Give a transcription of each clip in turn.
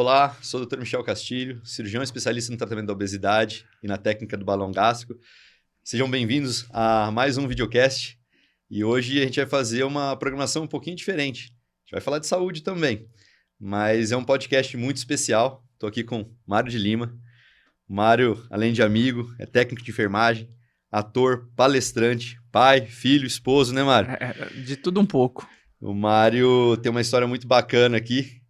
Olá, sou o Dr. Michel Castilho, cirurgião especialista no tratamento da obesidade e na técnica do balão gástrico. Sejam bem-vindos a mais um videocast e hoje a gente vai fazer uma programação um pouquinho diferente. A gente vai falar de saúde também, mas é um podcast muito especial. Estou aqui com Mário de Lima. O Mário, além de amigo, é técnico de enfermagem, ator, palestrante, pai, filho, esposo, né, Mário? De tudo um pouco. O Mário tem uma história muito bacana aqui.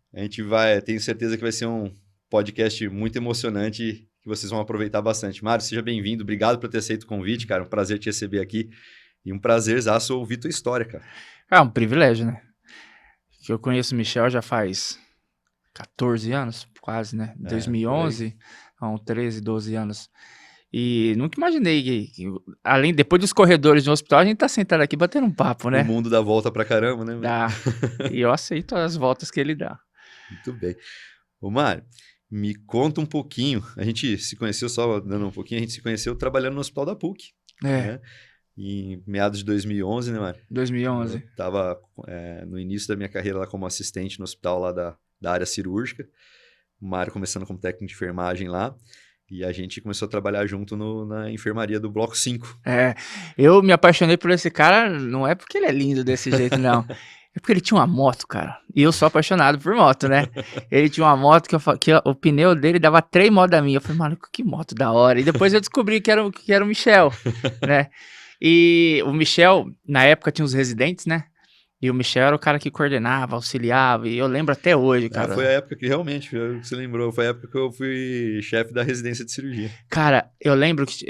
Tenho certeza que vai ser um podcast muito emocionante que vocês vão aproveitar bastante. Mário, seja bem-vindo. Obrigado por ter aceito o convite, cara. Um prazer te receber aqui e um prazerzaço ouvir tua história, cara. É um privilégio, né? Que eu conheço o Michel já faz 14 anos, quase, né? 2011, há uns 13, 12 anos. E nunca imaginei que além, depois dos corredores de um hospital, a gente tá sentado aqui batendo um papo, né? O mundo dá volta pra caramba, né? Dá. E eu aceito as voltas que ele dá. Muito bem. Ô, Mário, me conta um pouquinho. A gente se conheceu, só dando um pouquinho, a gente se conheceu trabalhando no Hospital da PUC. Né? Em meados de 2011, né, Mário? 2011. Eu estava no início da minha carreira lá como assistente no hospital lá da área cirúrgica. O Mário começando como técnico de enfermagem lá. E a gente começou a trabalhar junto na enfermaria do Bloco 5. Eu me apaixonei por esse cara, não é porque ele é lindo desse jeito, não. É porque ele tinha uma moto, cara. E eu sou apaixonado por moto, né? Ele tinha uma moto que o pneu dele dava 3 modas a mim. Eu falei, mano, que moto da hora. E depois eu descobri que era o Michel, né? E o Michel, na época, tinha os residentes, né? E o Michel era o cara que coordenava, auxiliava, e eu lembro até hoje, cara. Foi a época que realmente, você lembrou, foi a época que eu fui chefe da residência de cirurgia. Cara, eu lembro que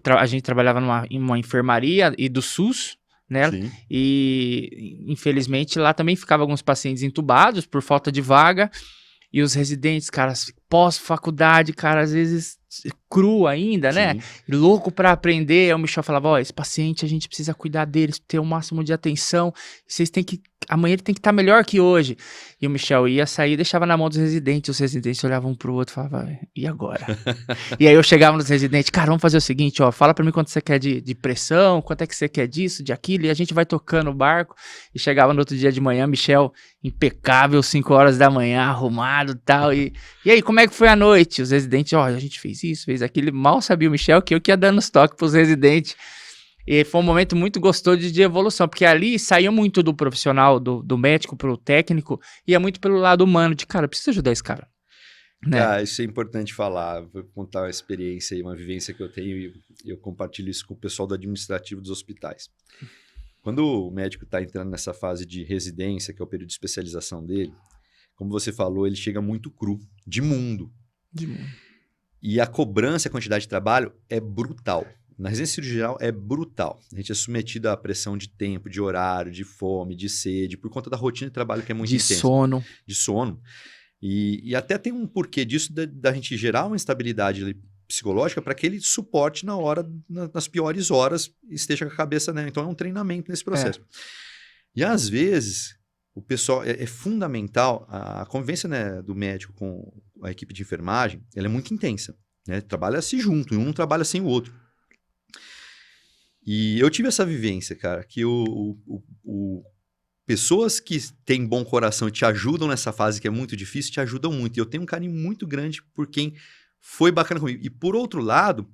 a gente trabalhava em uma enfermaria e do SUS, né? Sim. E infelizmente lá também ficavam alguns pacientes entubados por falta de vaga, e os residentes, cara, pós-faculdade, cara, às vezes cru ainda, né? Louco pra aprender. Aí o Michel falava, ó, esse paciente a gente precisa cuidar dele, ter o máximo de atenção, amanhã ele tem que estar melhor que hoje. E o Michel ia sair e deixava na mão dos residentes, os residentes olhavam um pro outro e falavam, e agora? E aí eu chegava nos residentes, cara, vamos fazer o seguinte, ó, fala pra mim quanto você quer de pressão, quanto é que você quer disso, de aquilo, e a gente vai tocando o barco. E chegava no outro dia de manhã, Michel impecável, 5 horas da manhã, arrumado e tal, e aí, como é que foi a noite? Os residentes, ó, a gente fez isso, fez aquilo, mal sabia o Michel que eu que ia dando os toques pros residentes. E foi um momento muito gostoso de evolução, porque ali saiu muito do profissional, do médico pro técnico, ia muito pelo lado humano, de cara, precisa ajudar esse cara. Né? Isso é importante falar, vou contar uma experiência e uma vivência que eu tenho e eu compartilho isso com o pessoal do administrativo dos hospitais. Quando o médico está entrando nessa fase de residência, que é o período de especialização dele, como você falou, ele chega muito cru, de mundo. E a cobrança, a quantidade de trabalho é brutal. Na residência cirurgical é brutal. A gente é submetido à pressão de tempo, de horário, de fome, de sede, por conta da rotina de trabalho que é muito intensa. De sono. E até tem um porquê disso da gente gerar uma estabilidade ali psicológica para que ele suporte nas piores horas, esteja com a cabeça, né? Então é um treinamento nesse processo. E às vezes, o pessoal, é fundamental, a convivência, né, do médico com a equipe de enfermagem, ela é muito intensa, né? Trabalha-se junto, um não trabalha sem o outro. E eu tive essa vivência, cara, que pessoas que têm bom coração e te ajudam nessa fase que é muito difícil, te ajudam muito. E eu tenho um carinho muito grande por quem foi bacana comigo. E por outro lado,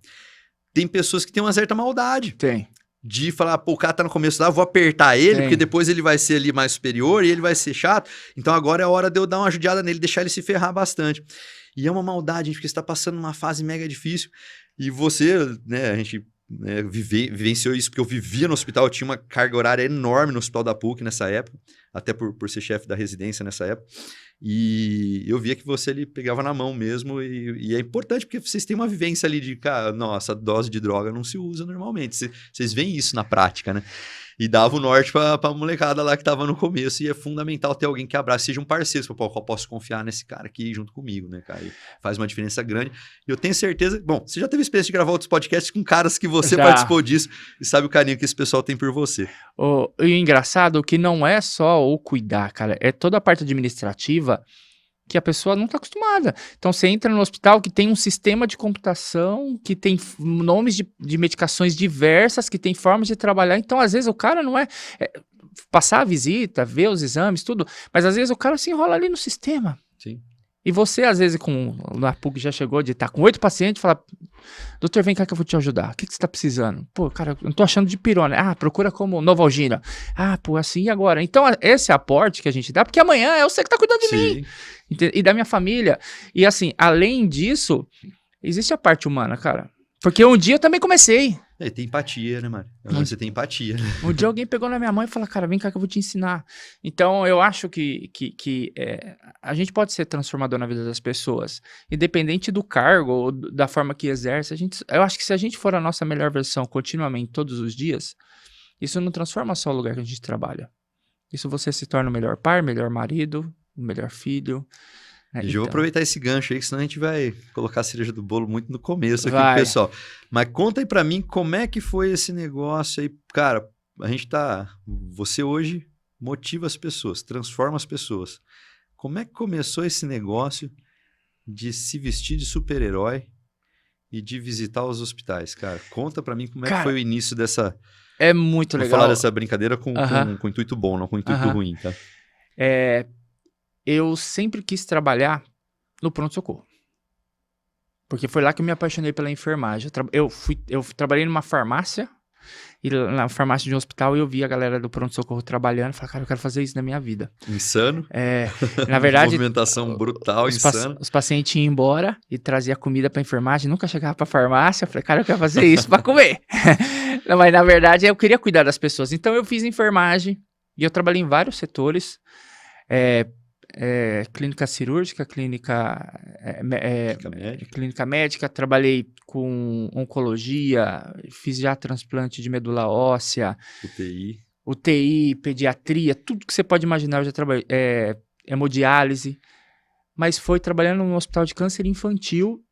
tem pessoas que têm uma certa maldade. Tem. De falar, pô, o cara tá no começo lá, vou apertar ele, porque depois ele vai ser ali mais superior e ele vai ser chato. Então agora é a hora de eu dar uma judiada nele, deixar ele se ferrar bastante. E é uma maldade, gente, porque você tá passando uma fase mega difícil. E você, né, a gente vivenciou isso, porque eu vivia no hospital, eu tinha uma carga horária enorme no hospital da PUC nessa época, até por ser chefe da residência nessa época. E eu via que você ali pegava na mão mesmo, e é importante porque vocês têm uma vivência ali de, cara, nossa, dose de droga não se usa normalmente. Vocês veem isso na prática, né? E dava o norte pra molecada lá que tava no começo, e é fundamental ter alguém que abrace, seja um parceiro, você fala, pô, eu posso confiar nesse cara aqui junto comigo, né, cara? E faz uma diferença grande. E eu tenho certeza, bom, você já teve experiência de gravar outros podcasts com caras que você participou disso e sabe o carinho que esse pessoal tem por você. E o engraçado é que não é só o cuidar, cara, é toda a parte administrativa que a pessoa não está acostumada. Então, você entra no hospital que tem um sistema de computação, que tem nomes de medicações diversas, que tem formas de trabalhar. Então, às vezes, o cara não é passar a visita, ver os exames, tudo, mas às vezes o cara se enrola ali no sistema. Sim. E você, às vezes, na PUC já chegou de estar com 8 pacientes e falar, doutor, vem cá que eu vou te ajudar. O que você tá precisando? Pô, cara, eu não tô achando de pirona. Ah, procura como Novalgina. Ah, pô, assim e agora? Então, esse aporte que a gente dá, porque amanhã é você que tá cuidando de mim. E da minha família. E assim, além disso, existe a parte humana, cara. Porque um dia eu também comecei. Tem empatia, né, Mário? Você tem empatia. Um dia alguém pegou na minha mão e falou, cara, vem cá que eu vou te ensinar. Então, eu acho que a gente pode ser transformador na vida das pessoas. Independente do cargo ou da forma que exerce. Eu acho que se a gente for a nossa melhor versão continuamente, todos os dias, isso não transforma só o lugar que a gente trabalha. Isso você se torna o melhor pai, melhor marido, o melhor filho. E eu vou aproveitar esse gancho aí, que senão a gente vai colocar a cereja do bolo muito no começo aqui, pessoal. Mas conta aí pra mim como é que foi esse negócio aí. Cara, você hoje motiva as pessoas, transforma as pessoas. Como é que começou esse negócio de se vestir de super-herói e de visitar os hospitais, cara? Conta pra mim como é que foi o início dessa... É muito legal. Vou falar dessa brincadeira com intuito bom, não com intuito ruim, tá? Eu sempre quis trabalhar no pronto-socorro. Porque foi lá que eu me apaixonei pela enfermagem. Eu trabalhei numa farmácia, e na farmácia de um hospital eu vi a galera do pronto-socorro trabalhando. Falei, cara, eu quero fazer isso na minha vida. Insano. Na verdade... Movimentação brutal, insano. Os pacientes iam embora e trazia comida pra enfermagem. Nunca chegava pra farmácia. Eu falei, cara, eu quero fazer isso pra comer. Não, mas na verdade eu queria cuidar das pessoas. Então eu fiz enfermagem e eu trabalhei em vários setores. Clínica cirúrgica, clínica médica, trabalhei com oncologia, fiz já transplante de medula óssea, UTI, pediatria, tudo que você pode imaginar eu já trabalhei, hemodiálise, mas foi trabalhando num hospital de câncer infantil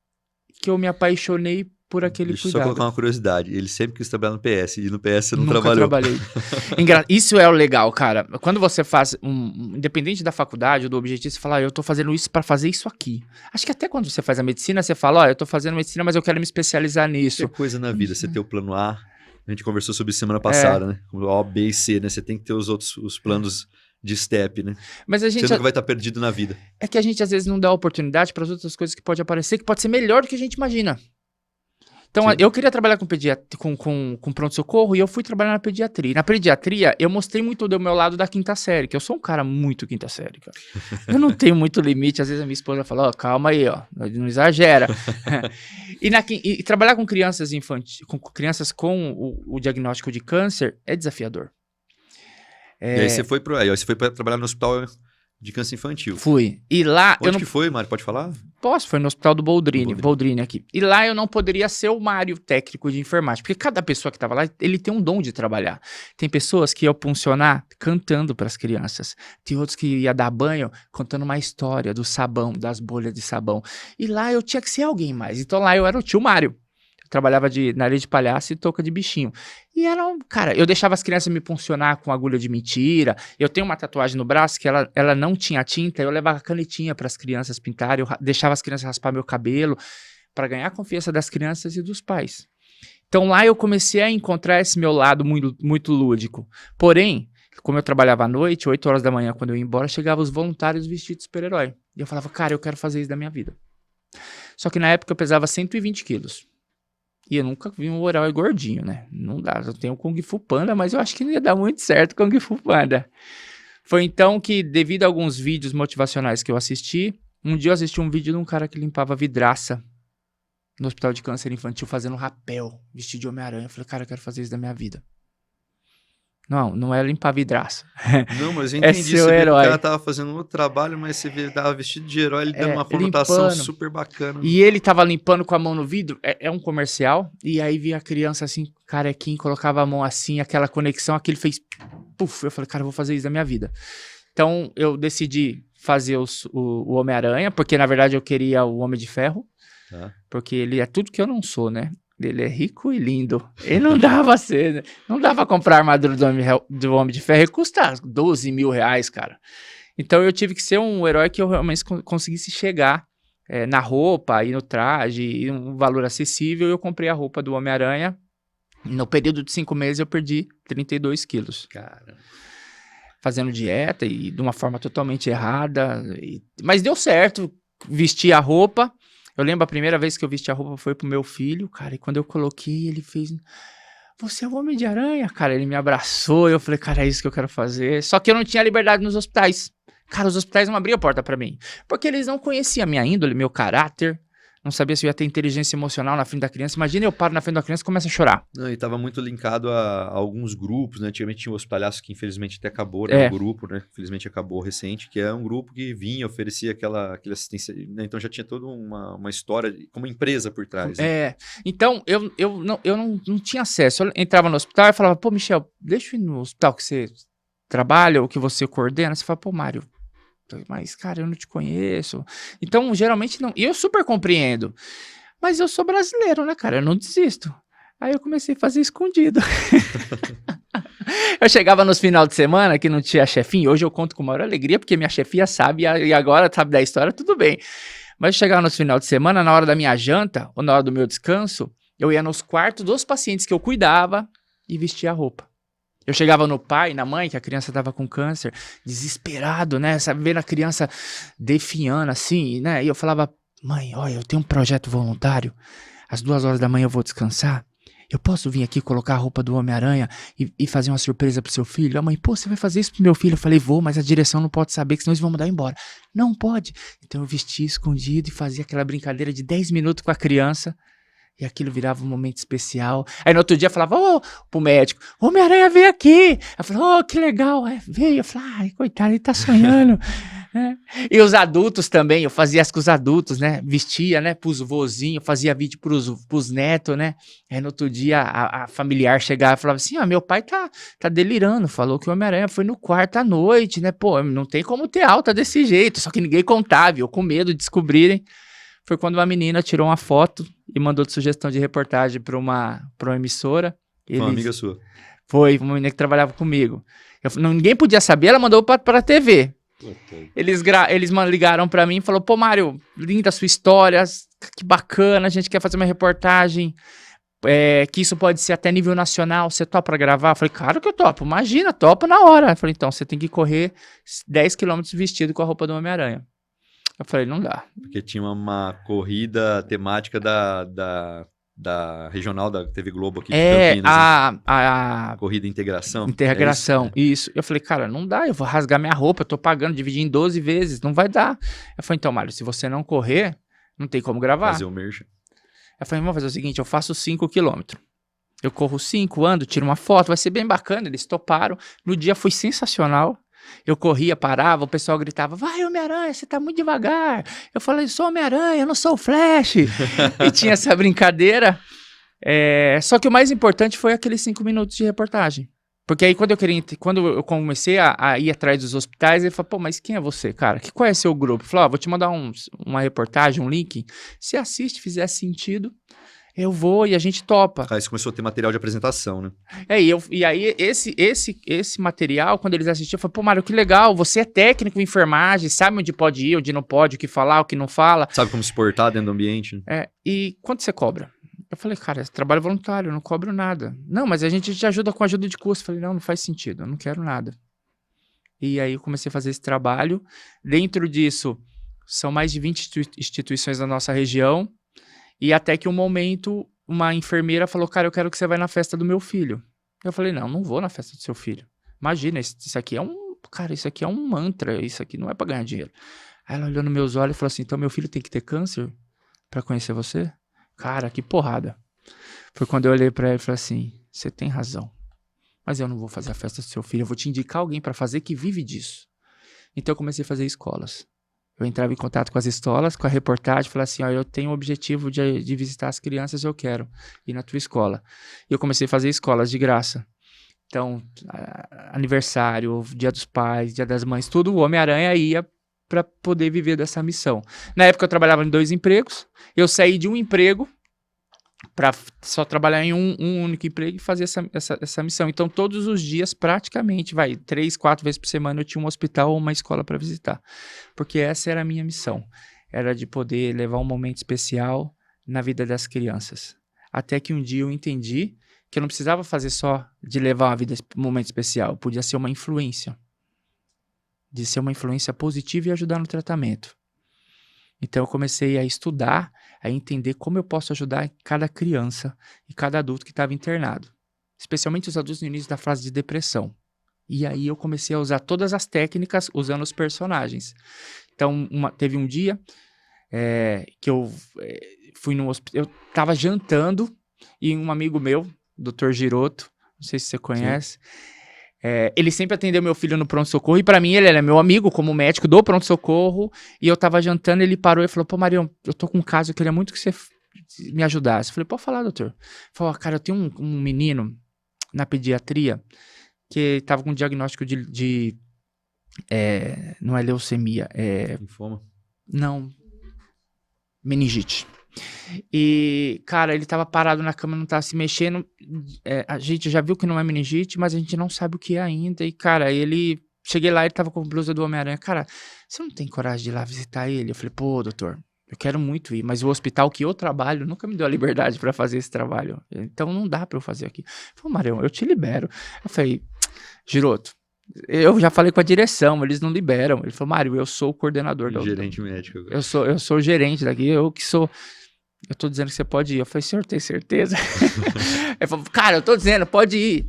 que eu me apaixonei por aquele cuidado. Deixa eu só colocar uma curiosidade. Ele sempre quis trabalhar no PS, e no PS você não Nunca trabalhou. Trabalhei. Isso é o legal, cara. Quando você faz, independente da faculdade ou do objetivo, você fala, eu tô fazendo isso para fazer isso aqui. Acho que até quando você faz a medicina, você fala, eu tô fazendo medicina, mas eu quero me especializar nisso. Que coisa na vida, você ter o plano A, a gente conversou sobre isso semana passada, né? O A, B e C, né? Você tem que ter os planos de step, né? Mas a gente você nunca vai estar perdido na vida. É que a gente às vezes não dá oportunidade para as outras coisas que pode aparecer, que pode ser melhor do que a gente imagina. Então, eu queria trabalhar com pronto-socorro e eu fui trabalhar na pediatria. Na pediatria, eu mostrei muito do meu lado da quinta série, que eu sou um cara muito quinta série, cara. Eu não tenho muito limite. Às vezes a minha esposa fala, calma aí, não exagera. E trabalhar com crianças infantis, com crianças com o diagnóstico de câncer é desafiador. E aí você foi para trabalhar no hospital de câncer infantil. Fui. E lá... Onde que foi, Mário? Pode falar? Posso, foi no hospital do Boldrini aqui. E lá eu não poderia ser o Mário técnico de enfermagem, porque cada pessoa que estava lá, ele tem um dom de trabalhar. Tem pessoas que iam funcionar cantando para as crianças. Tem outros que ia dar banho contando uma história do sabão, das bolhas de sabão. E lá eu tinha que ser alguém mais. Então lá eu era o tio Mário. Eu trabalhava de nariz de palhaço e touca de bichinho. E cara, eu deixava as crianças me puncionar com agulha de mentira. Eu tenho uma tatuagem no braço que ela não tinha tinta, eu levava canetinha para as crianças pintarem, eu deixava as crianças raspar meu cabelo para ganhar a confiança das crianças e dos pais. Então lá eu comecei a encontrar esse meu lado muito, muito lúdico. Porém, como eu trabalhava à noite, 8 horas da manhã, quando eu ia embora, chegavam os voluntários vestidos de super-herói. E eu falava, cara, eu quero fazer isso da minha vida. Só que na época eu pesava 120 quilos. E eu nunca vi um herói gordinho, né? Não dá, eu tenho o Kung Fu Panda, mas eu acho que não ia dar muito certo o Kung Fu Panda. Foi então que, devido a alguns vídeos motivacionais que eu assisti, um dia eu assisti um vídeo de um cara que limpava vidraça no Hospital de Câncer Infantil, fazendo rapel, vestido de Homem-Aranha. Eu falei, cara, eu quero fazer isso da minha vida. Não é limpar vidraça. Não, mas eu entendi. O cara tava fazendo outro trabalho, mas você tava vestido de herói, ele dando uma conotação super bacana. E ele tava limpando com a mão no vidro, é um comercial, e aí via a criança assim, carequinho, colocava a mão assim, aquela conexão, aquele fez, puf, eu falei, cara, eu vou fazer isso da minha vida. Então, eu decidi fazer o Homem-Aranha, porque na verdade eu queria o Homem de Ferro, porque ele é tudo que eu não sou, né? Ele é rico e lindo. Ele não dava ser, não dava pra comprar a armadura do Homem de Ferro. Ele custa 12 mil reais, cara. Então eu tive que ser um herói que eu realmente conseguisse chegar na roupa e no traje, e um valor acessível. Eu comprei a roupa do Homem-Aranha. No período de 5 meses eu perdi 32 quilos. Cara. Fazendo dieta e de uma forma totalmente errada. Mas deu certo. vesti a roupa. Eu lembro a primeira vez que eu vesti a roupa foi pro meu filho, cara, e quando eu coloquei, ele fez... Você é o Homem de Aranha, cara. Ele me abraçou e eu falei, cara, é isso que eu quero fazer. Só que eu não tinha liberdade nos hospitais. Cara, os hospitais não abriam a porta pra mim. Porque eles não conheciam a minha índole, meu caráter. Não sabia se eu ia ter inteligência emocional na frente da criança. Imagina eu paro na frente da criança e começo a chorar. Não, e tava muito linkado a alguns grupos, né? Antigamente tinha o Hospitalhaço, que infelizmente até acabou, né? O grupo, né? Infelizmente acabou recente, que é um grupo que vinha, oferecia aquela assistência, né? Então já tinha toda uma história, como empresa por trás. Né? Então eu não tinha acesso. Eu entrava no hospital e falava, pô, Michel, deixa eu ir no hospital que você trabalha ou que você coordena. Você fala, pô, Mário, mas, cara, eu não te conheço. Então, geralmente não. E eu super compreendo. Mas eu sou brasileiro, né, cara? Eu não desisto. Aí eu comecei a fazer escondido. Eu chegava nos final de semana que não tinha chefinho. Hoje eu conto com maior alegria, porque minha chefia sabe e agora sabe da história, tudo bem. Mas eu chegava nos final de semana, na hora da minha janta ou na hora do meu descanso, eu ia nos quartos dos pacientes que eu cuidava e vestia a roupa. Eu chegava no pai, na mãe, que a criança tava com câncer, desesperado, né? Sabe, vendo a criança definhando assim, né? E eu falava, mãe, olha, eu tenho um projeto voluntário, às 2h da manhã eu vou descansar, eu posso vir aqui colocar a roupa do Homem-Aranha e fazer uma surpresa pro seu filho? A mãe, pô, você vai fazer isso pro meu filho? Eu falei, vou, mas a direção não pode saber, que senão eles vão mandar embora. Não pode. Então eu vestia escondido e fazia aquela brincadeira de 10 minutos com a criança. E aquilo virava um momento especial. Aí no outro dia eu falava, pro médico, Homem-Aranha veio aqui. Eu falava, que legal. Aí veio. Eu falava, ai, coitado, ele tá sonhando. E os adultos também, eu fazia as com os adultos, né? Vestia, né, pros vozinhos, fazia vídeo pros netos, né? Aí no outro dia a familiar chegava e falava assim, meu pai tá delirando, falou que o Homem-Aranha foi no quarto à noite, né? Pô, não tem como ter alta desse jeito. Só que ninguém contava, eu com medo de descobrirem. Foi quando uma menina tirou uma foto e mandou de sugestão de reportagem para uma emissora. Foi uma amiga sua? Foi, uma menina que trabalhava comigo. Ninguém podia saber, ela mandou para a TV. Okay. Eles ligaram para mim e falaram, pô, Mário, linda a sua história, que bacana, a gente quer fazer uma reportagem, que isso pode ser até nível nacional, você topa para gravar? Eu falei, claro que eu topo, imagina, topo na hora. Eu falei, então, você tem que correr 10 quilômetros vestido com a roupa do Homem-Aranha. Eu falei, não dá. Porque tinha uma corrida temática da regional da TV Globo aqui de Campinas. A corrida integração. Integração, isso. Eu falei, cara, não dá, eu vou rasgar minha roupa, eu tô pagando, dividir em 12 vezes, não vai dar. Eu falei, então, Mário, se você não correr, não tem como gravar. Fazer o merchan. Eu falei, vamos fazer o seguinte, eu faço 5 quilômetros. Eu corro 5, ando, tiro uma foto, vai ser bem bacana. Eles toparam. No dia foi sensacional. Eu corria, parava, o pessoal gritava, vai Homem-Aranha, você tá muito devagar. Eu falei, sou Homem-Aranha, eu não sou o Flash. E tinha essa brincadeira. Só que o mais importante foi aqueles 5 minutos de reportagem. Porque aí quando eu comecei a ir atrás dos hospitais, ele falou, pô, mas quem é você, cara? Qual é seu grupo? Eu falei, vou te mandar uma reportagem, um link. Se assiste, fizer sentido, eu vou e a gente topa. Aí você começou a ter material de apresentação, né? E aí esse material, quando eles assistiam, eu falei, pô, Mário, que legal, você é técnico em enfermagem, sabe onde pode ir, onde não pode, o que falar, o que não fala. Sabe como se portar dentro do ambiente. E quanto você cobra? Eu falei, cara, é trabalho voluntário, eu não cobro nada. Não, mas a gente te ajuda com ajuda de custo. Eu falei, não faz sentido, eu não quero nada. E aí eu comecei a fazer esse trabalho. Dentro disso, são mais de 20 instituições da nossa região. E até que um momento, uma enfermeira falou, cara, eu quero que você vá na festa do meu filho. Eu falei, não vou na festa do seu filho. Imagina, isso aqui é um mantra, isso aqui não é pra ganhar dinheiro. Aí ela olhou nos meus olhos e falou assim, então meu filho tem que ter câncer pra conhecer você? Cara, que porrada. Foi quando eu olhei pra ela e falei assim, você tem razão, mas eu não vou fazer a festa do seu filho, eu vou te indicar alguém pra fazer que vive disso. Então eu comecei a fazer escolas. Eu entrava em contato com as escolas, com a reportagem, falava assim, eu tenho o objetivo de visitar as crianças, eu quero ir na tua escola. E eu comecei a fazer escolas de graça. Então, aniversário, Dia dos Pais, Dia das Mães, tudo, o Homem-Aranha ia para poder viver dessa missão. Na época eu trabalhava em 2 empregos, eu saí de um emprego para só trabalhar em um único emprego e fazer essa missão. Então, todos os dias, praticamente, 3, 4 vezes por semana, eu tinha um hospital ou uma escola para visitar. Porque essa era a minha missão. Era de poder levar um momento especial na vida das crianças. Até que um dia eu entendi que eu não precisava fazer só de levar um momento especial. Podia ser uma influência. De ser uma influência positiva e ajudar no tratamento. Então eu comecei a estudar, a entender como eu posso ajudar cada criança e cada adulto que estava internado. Especialmente os adultos no início da fase de depressão. E aí eu comecei a usar todas as técnicas usando os personagens. Então teve um dia que eu fui no hospital, eu estava jantando e um amigo meu, Dr. Giroto, não sei se você conhece, ele sempre atendeu meu filho no pronto-socorro, e pra mim ele era meu amigo como médico do pronto-socorro, e eu tava jantando, ele parou e falou, pô, Marião, eu tô com um caso, eu queria muito que você me ajudasse. Eu falei, pode falar, doutor. Ele falou, cara, eu tenho um menino na pediatria que tava com um diagnóstico não é leucemia, Linfoma. não, meningite. E, cara, ele tava parado na cama, não tava se mexendo. A gente já viu que não é meningite, mas a gente não sabe o que é ainda. E, cara, cheguei lá, ele tava com a blusa do Homem-Aranha. Cara, você não tem coragem de ir lá visitar ele? Eu falei, pô, doutor, eu quero muito ir, mas o hospital que eu trabalho nunca me deu a liberdade pra fazer esse trabalho. Então não dá pra eu fazer aqui. Ele falou, Marião, eu te libero. Eu falei, Giroto, eu já falei com a direção, eles não liberam. Ele falou, Mário, eu sou o coordenador da Gerente médico agora. Eu sou o gerente daqui, eu tô dizendo que você pode ir. Eu falei, senhor, tem certeza? Ele falou, cara, eu tô dizendo, pode ir.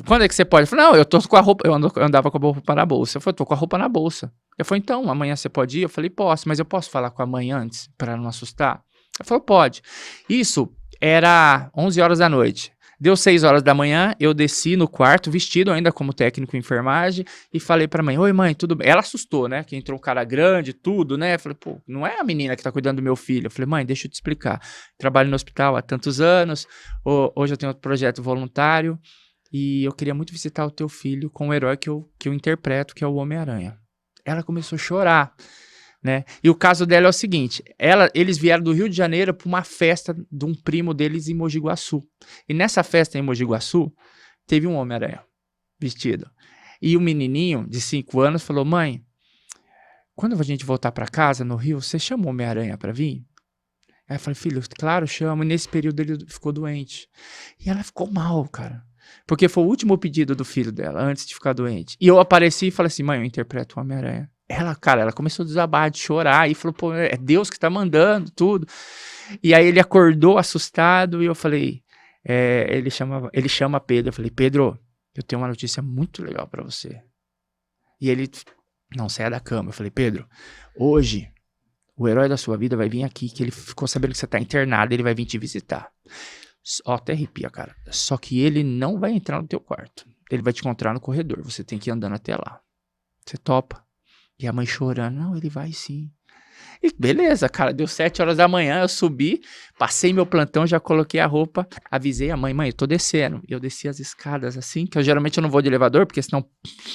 Quando é que você pode? Eu falei, não, eu tô com a roupa, eu andava com a roupa na bolsa. Eu falei, tô com a roupa na bolsa. Eu falei, então, amanhã você pode ir? Eu falei, posso, mas eu posso falar com a mãe antes, pra não assustar? Ele falou, pode. Isso era 11 horas da noite. Deu 6 horas da manhã, eu desci no quarto, vestido ainda como técnico em enfermagem, e falei pra mãe, oi mãe, tudo bem? Ela assustou, né, que entrou um cara grande, tudo, né, eu falei, pô, não é a menina que tá cuidando do meu filho. Eu falei, mãe, deixa eu te explicar, trabalho no hospital há tantos anos, hoje eu tenho outro projeto voluntário, e eu queria muito visitar o teu filho com o herói que eu interpreto, que é o Homem-Aranha. Ela começou a chorar, né? E o caso dela é o seguinte, eles vieram do Rio de Janeiro para uma festa de um primo deles em Mogi Guaçu. E nessa festa em Mogi Guaçu, teve um Homem-Aranha vestido. E o menininho de 5 anos falou, mãe, quando a gente voltar para casa no Rio, você chama o Homem-Aranha para vir? Aí eu falei, filho, claro, chamo. E nesse período ele ficou doente. E ela ficou mal, cara. Porque foi o último pedido do filho dela, antes de ficar doente. E eu apareci e falei assim, mãe, eu interpreto o Homem-Aranha. Ela começou a desabar, de chorar, e falou, pô, é Deus que tá mandando tudo. E aí ele acordou assustado, e eu falei, ele chama Pedro, eu falei, Pedro, eu tenho uma notícia muito legal pra você. E ele não saia da cama, eu falei, Pedro, hoje o herói da sua vida vai vir aqui, que ele ficou sabendo que você tá internado, ele vai vir te visitar. Ó, até arrepia, cara. Só que ele não vai entrar no teu quarto. Ele vai te encontrar no corredor, você tem que ir andando até lá. Você topa? E a mãe chorando, não, ele vai sim. E beleza, cara, deu 7 horas da manhã, eu subi, passei meu plantão, já coloquei a roupa, avisei a mãe, eu tô descendo. E eu desci as escadas assim, que geralmente eu não vou de elevador, porque senão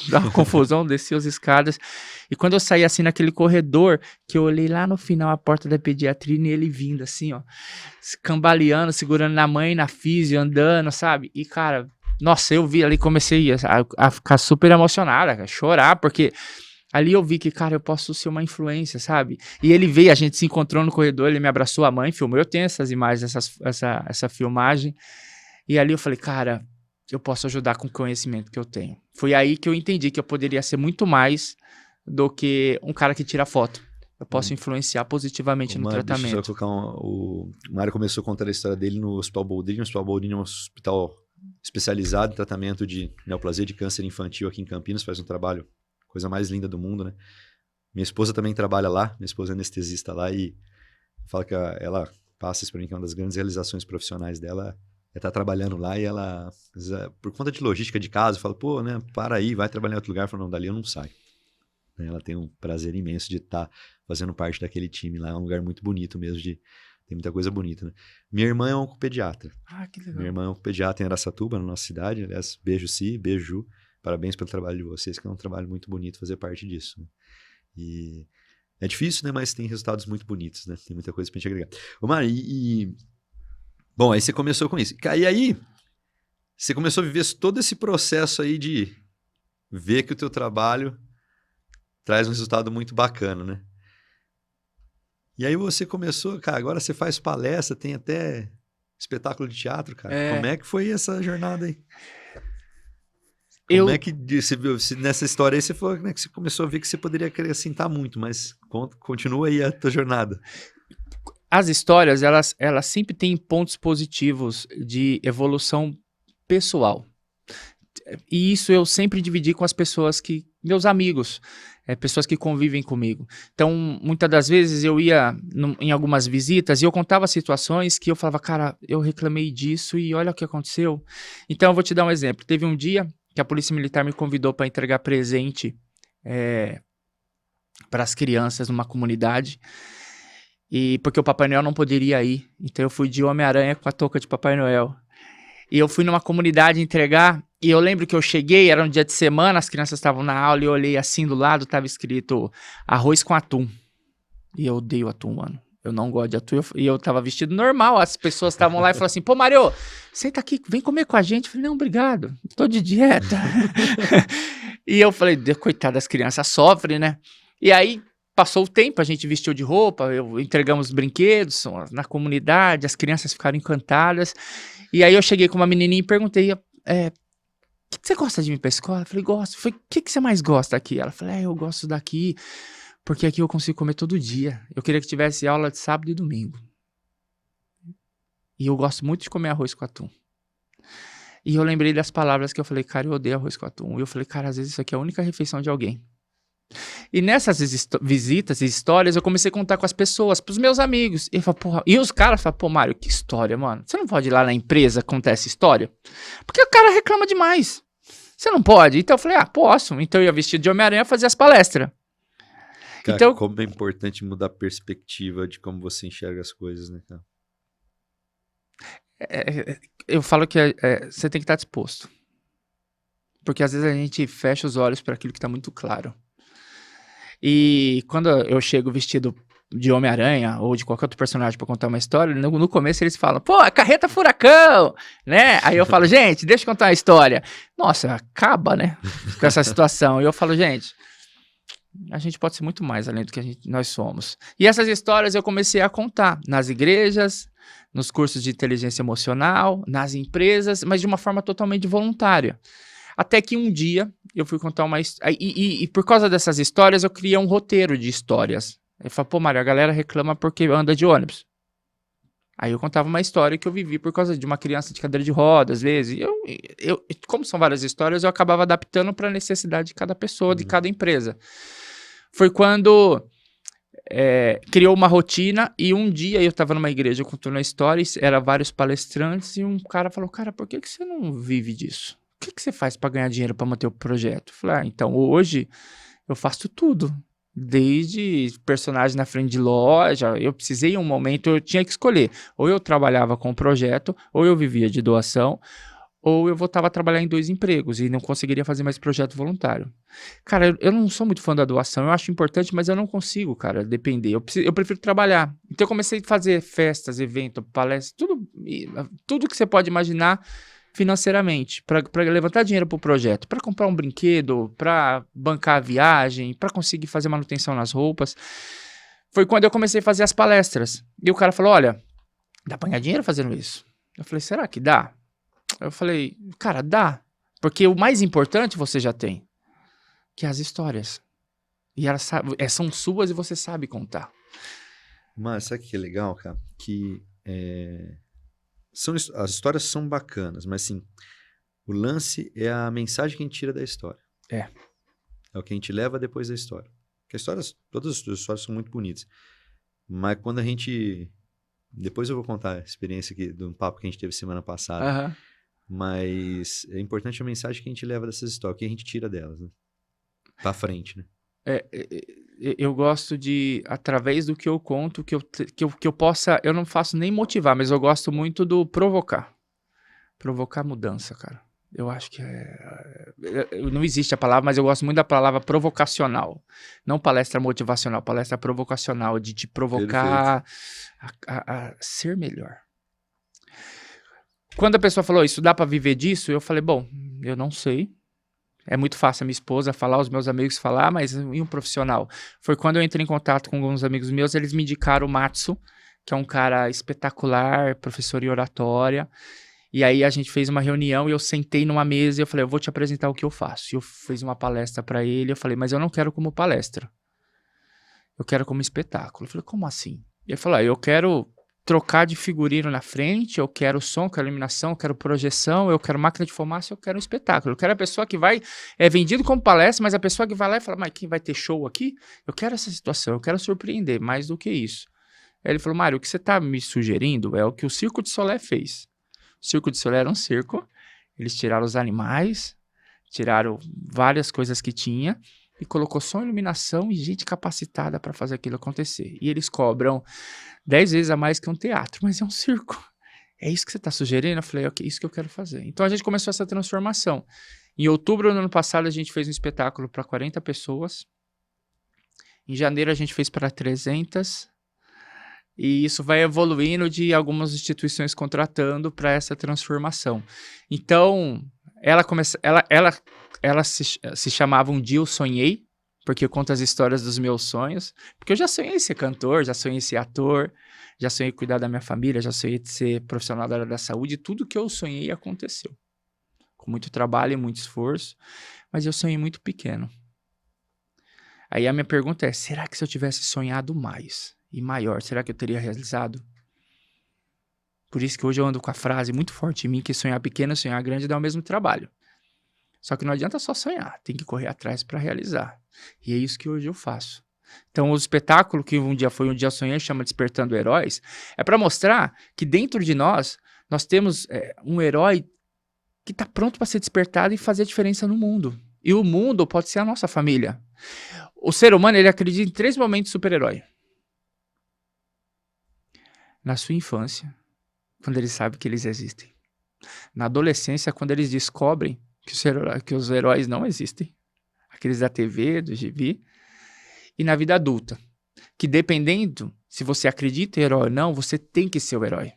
dá uma confusão, desci as escadas. E quando eu saí assim naquele corredor, que eu olhei lá no final a porta da pediatria e ele vindo assim, ó, cambaleando, segurando na mãe, na físio, andando, sabe? E cara, nossa, eu vi ali, comecei a ficar super emocionada, a chorar, porque... Ali eu vi que, cara, eu posso ser uma influência, sabe? E ele veio, a gente se encontrou no corredor, ele me abraçou, a mãe filmou. Eu tenho essas imagens, essa filmagem. E ali eu falei, cara, eu posso ajudar com o conhecimento que eu tenho. Foi aí que eu entendi que eu poderia ser muito mais do que um cara que tira foto. Eu posso influenciar positivamente no tratamento. Deixa eu colocar o Mário começou a contar a história dele no Hospital Boldrini. O Hospital Boldrini é um hospital especializado em tratamento de neoplasia de câncer infantil aqui em Campinas. Faz um trabalho... coisa mais linda do mundo, né? Minha esposa também trabalha lá, minha esposa é anestesista lá e fala que ela passa isso pra mim, que é uma das grandes realizações profissionais dela, é estar trabalhando lá e ela, por conta de logística de casa, fala, pô, né, para aí, vai trabalhar em outro lugar. Fala, não, dali eu não saio. Ela tem um prazer imenso de estar fazendo parte daquele time lá, é um lugar muito bonito mesmo, tem muita coisa bonita, né? Minha irmã é oncopediatra. Ah, que legal. Minha irmã é oncopediatra em Araçatuba, na nossa cidade, aliás, beijo Si, beijo Ju. Parabéns pelo trabalho de vocês, que é um trabalho muito bonito fazer parte disso. Né? E é difícil, né? Mas tem resultados muito bonitos, né? Tem muita coisa pra gente agregar. Ô, Mari, bom, aí você começou com isso. E aí, você começou a viver todo esse processo aí de ver que o teu trabalho traz um resultado muito bacana, né? E aí você começou, cara, agora você faz palestra, tem até espetáculo de teatro, cara. Como é que foi essa jornada aí? Como é que você viu, nessa história aí você falou, né, que você começou a ver que você poderia acrescentar muito, mas continua aí a tua jornada. As histórias, elas sempre têm pontos positivos de evolução pessoal. E isso eu sempre dividi com as pessoas meus amigos, pessoas que convivem comigo. Então, muitas das vezes eu ia em algumas visitas e eu contava situações que eu falava, cara, eu reclamei disso e olha o que aconteceu. Então, eu vou te dar um exemplo. Teve um dia que a Polícia Militar me convidou para entregar presente para as crianças numa comunidade, e porque o Papai Noel não poderia ir. Então, eu fui de Homem-Aranha com a touca de Papai Noel. E eu fui numa comunidade entregar, e eu lembro que eu cheguei, era um dia de semana, as crianças estavam na aula, e eu olhei assim do lado, estava escrito arroz com atum. E eu odeio atum, mano. Eu não gosto de atum. E eu tava vestido normal, as pessoas estavam lá e falaram assim, pô, Mário, senta aqui, vem comer com a gente. Eu falei, não, obrigado, tô de dieta. E eu falei, coitada das crianças, sofrem, né? E aí, passou o tempo, a gente vestiu de roupa, entregamos brinquedos na comunidade, as crianças ficaram encantadas. E aí eu cheguei com uma menininha e perguntei, o que você gosta de vir pra escola? Eu falei, gosto. Eu falei, o que você mais gosta aqui? Ela falou, eu gosto daqui, porque aqui eu consigo comer todo dia. Eu queria que tivesse aula de sábado e domingo. E eu gosto muito de comer arroz com atum. E eu lembrei das palavras que eu falei, cara, eu odeio arroz com atum. E eu falei, cara, às vezes isso aqui é a única refeição de alguém. E nessas visitas e histórias, eu comecei a contar com as pessoas, pros meus amigos. E os caras falam, pô, Mário, que história, mano. Você não pode ir lá na empresa contar essa história? Porque o cara reclama demais. Você não pode? Então eu falei, posso. Então eu ia vestido de Homem-Aranha e fazer as palestras. Cara, então, como é importante mudar a perspectiva de como você enxerga as coisas, né, cara? Eu falo que você tem que estar disposto. Porque às vezes a gente fecha os olhos para aquilo que está muito claro. E quando eu chego vestido de Homem-Aranha ou de qualquer outro personagem pra contar uma história, no começo eles falam, pô, a carreta furacão, né? Aí eu falo, gente, deixa eu contar uma história. Nossa, acaba, né? Com essa situação. E eu falo, gente, a gente pode ser muito mais além do que nós somos. E essas histórias eu comecei a contar nas igrejas, nos cursos de inteligência emocional, nas empresas, mas de uma forma totalmente voluntária. Até que um dia eu fui contar uma história. E por causa dessas histórias, eu criei um roteiro de histórias. Eu falei, pô, Mário, a galera reclama porque anda de ônibus. Aí eu contava uma história que eu vivi por causa de uma criança de cadeira de rodas, às vezes. E como são várias histórias, eu acabava adaptando para a necessidade de cada pessoa, de cada empresa. Foi quando criou uma rotina e um dia eu estava numa igreja contando a história, era vários palestrantes e um cara falou, cara, por que você não vive disso? O que você faz para ganhar dinheiro para manter o projeto? Eu falei, então hoje eu faço tudo. Desde personagem na frente de loja, eu precisei em um momento, eu tinha que escolher. Ou eu trabalhava com o projeto, ou eu vivia de doação, ou eu voltava a trabalhar em 2 empregos e não conseguiria fazer mais projeto voluntário. Cara, eu não sou muito fã da doação, eu acho importante, mas eu não consigo, cara, depender. Eu prefiro trabalhar. Então eu comecei a fazer festas, eventos, palestras, tudo que você pode imaginar financeiramente, para levantar dinheiro para o projeto, para comprar um brinquedo, para bancar a viagem, para conseguir fazer manutenção nas roupas. Foi quando eu comecei a fazer as palestras. E o cara falou, olha, dá para ganhar dinheiro fazendo isso? Eu falei, será que dá? Eu falei, cara, dá. Porque o mais importante você já tem, que é as histórias. E elas são suas e você sabe contar. Mas sabe o que é legal, cara? Que as histórias são bacanas, mas assim, o lance é a mensagem que a gente tira da história. É o que a gente leva depois da história. Porque todas as histórias são muito bonitas. Mas quando a gente... Depois eu vou contar a experiência aqui de um papo que a gente teve semana passada. Uhum. Mas é importante a mensagem que a gente leva dessas histórias, o que a gente tira delas, né? Pra frente, né? Eu gosto de, através do que eu conto, que eu possa, eu não faço nem motivar, mas eu gosto muito do provocar mudança, cara. Eu acho que não existe a palavra, mas eu gosto muito da palavra provocacional, não palestra motivacional, palestra provocacional, de te provocar a ser melhor. Quando a pessoa falou, isso dá pra viver disso? Eu falei, bom, eu não sei. É muito fácil a minha esposa falar, os meus amigos falar, mas e um profissional? Foi quando eu entrei em contato com alguns amigos meus, eles me indicaram o Matsu, que é um cara espetacular, professor em oratória. E aí a gente fez uma reunião e eu sentei numa mesa e eu falei, eu vou te apresentar o que eu faço. E eu fiz uma palestra para ele, eu falei, mas eu não quero como palestra. Eu quero como espetáculo. Eu falei, como assim? E ele falou, eu quero trocar de figurino na frente, eu quero som, eu quero iluminação, eu quero projeção, eu quero máquina de fumaça, eu quero um espetáculo. Eu quero a pessoa que vai, é vendido como palestra, mas a pessoa que vai lá e fala, mas quem vai ter show aqui? Eu quero essa situação, eu quero surpreender, mais do que isso. Aí ele falou, Mário, o que você está me sugerindo é o que o Circo de Solé fez. O Circo de Solé era um circo, eles tiraram os animais, tiraram várias coisas que tinha e colocou som, iluminação e gente capacitada para fazer aquilo acontecer. E eles cobram 10 vezes a mais que um teatro, mas é um circo. É isso que você está sugerindo? Eu falei, ok, isso que eu quero fazer. Então a gente começou essa transformação. Em outubro do ano passado a gente fez um espetáculo para 40 pessoas. Em janeiro a gente fez para 300. E isso vai evoluindo de algumas instituições contratando para essa transformação. Então, ela se chamava Um Dia Eu Sonhei, porque eu conto as histórias dos meus sonhos. Porque eu já sonhei ser cantor, já sonhei ser ator, já sonhei cuidar da minha família, já sonhei ser profissional da área da saúde. Tudo que eu sonhei aconteceu. Com muito trabalho e muito esforço. Mas eu sonhei muito pequeno. Aí a minha pergunta é, será que se eu tivesse sonhado mais e maior, será que eu teria realizado? Por isso que hoje eu ando com a frase muito forte em mim que sonhar pequeno e sonhar grande dá o mesmo trabalho. Só que não adianta só sonhar, tem que correr atrás para realizar. E é isso que hoje eu faço. Então o espetáculo que um dia foi Um Dia Eu Sonhei, chama Despertando Heróis, é para mostrar que dentro de nós temos um herói que está pronto para ser despertado e fazer diferença no mundo. E o mundo pode ser a nossa família. O ser humano, ele acredita em 3 momentos de super-herói. Na sua infância, quando eles sabem que eles existem. Na adolescência, quando eles descobrem que os heróis não existem. Aqueles da TV, do gibi. E na vida adulta, que dependendo se você acredita em herói ou não, você tem que ser o herói.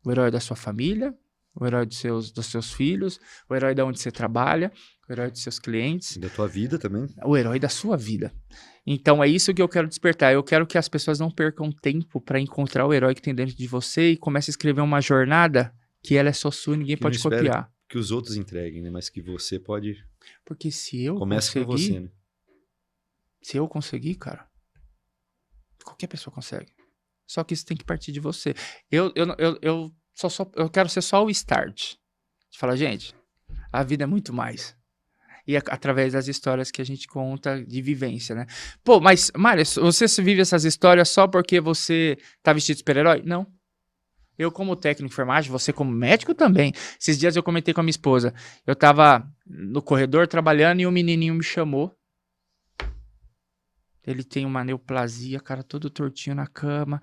O herói da sua família, o herói dos seus filhos, o herói de onde você trabalha, o herói dos seus clientes. E da tua vida também. O herói da sua vida. Então é isso que eu quero despertar. Eu quero que as pessoas não percam tempo para encontrar o herói que tem dentro de você e comece a escrever uma jornada que ela é só sua e ninguém pode copiar. Que os outros entreguem, né? Mas que você pode... Porque se eu Começa conseguir... com você, né? Se eu conseguir, cara, qualquer pessoa consegue. Só que isso tem que partir de você. Eu quero ser só o start. Você fala, gente, a vida é muito mais. E através das histórias que a gente conta de vivência, né? Pô, mas, Mário, você vive essas histórias só porque você tá vestido de super-herói? Não. Eu como técnico de enfermagem, você como médico também. Esses dias eu comentei com a minha esposa. Eu tava no corredor trabalhando e um menininho me chamou. Ele tem uma neoplasia, cara, todo tortinho na cama.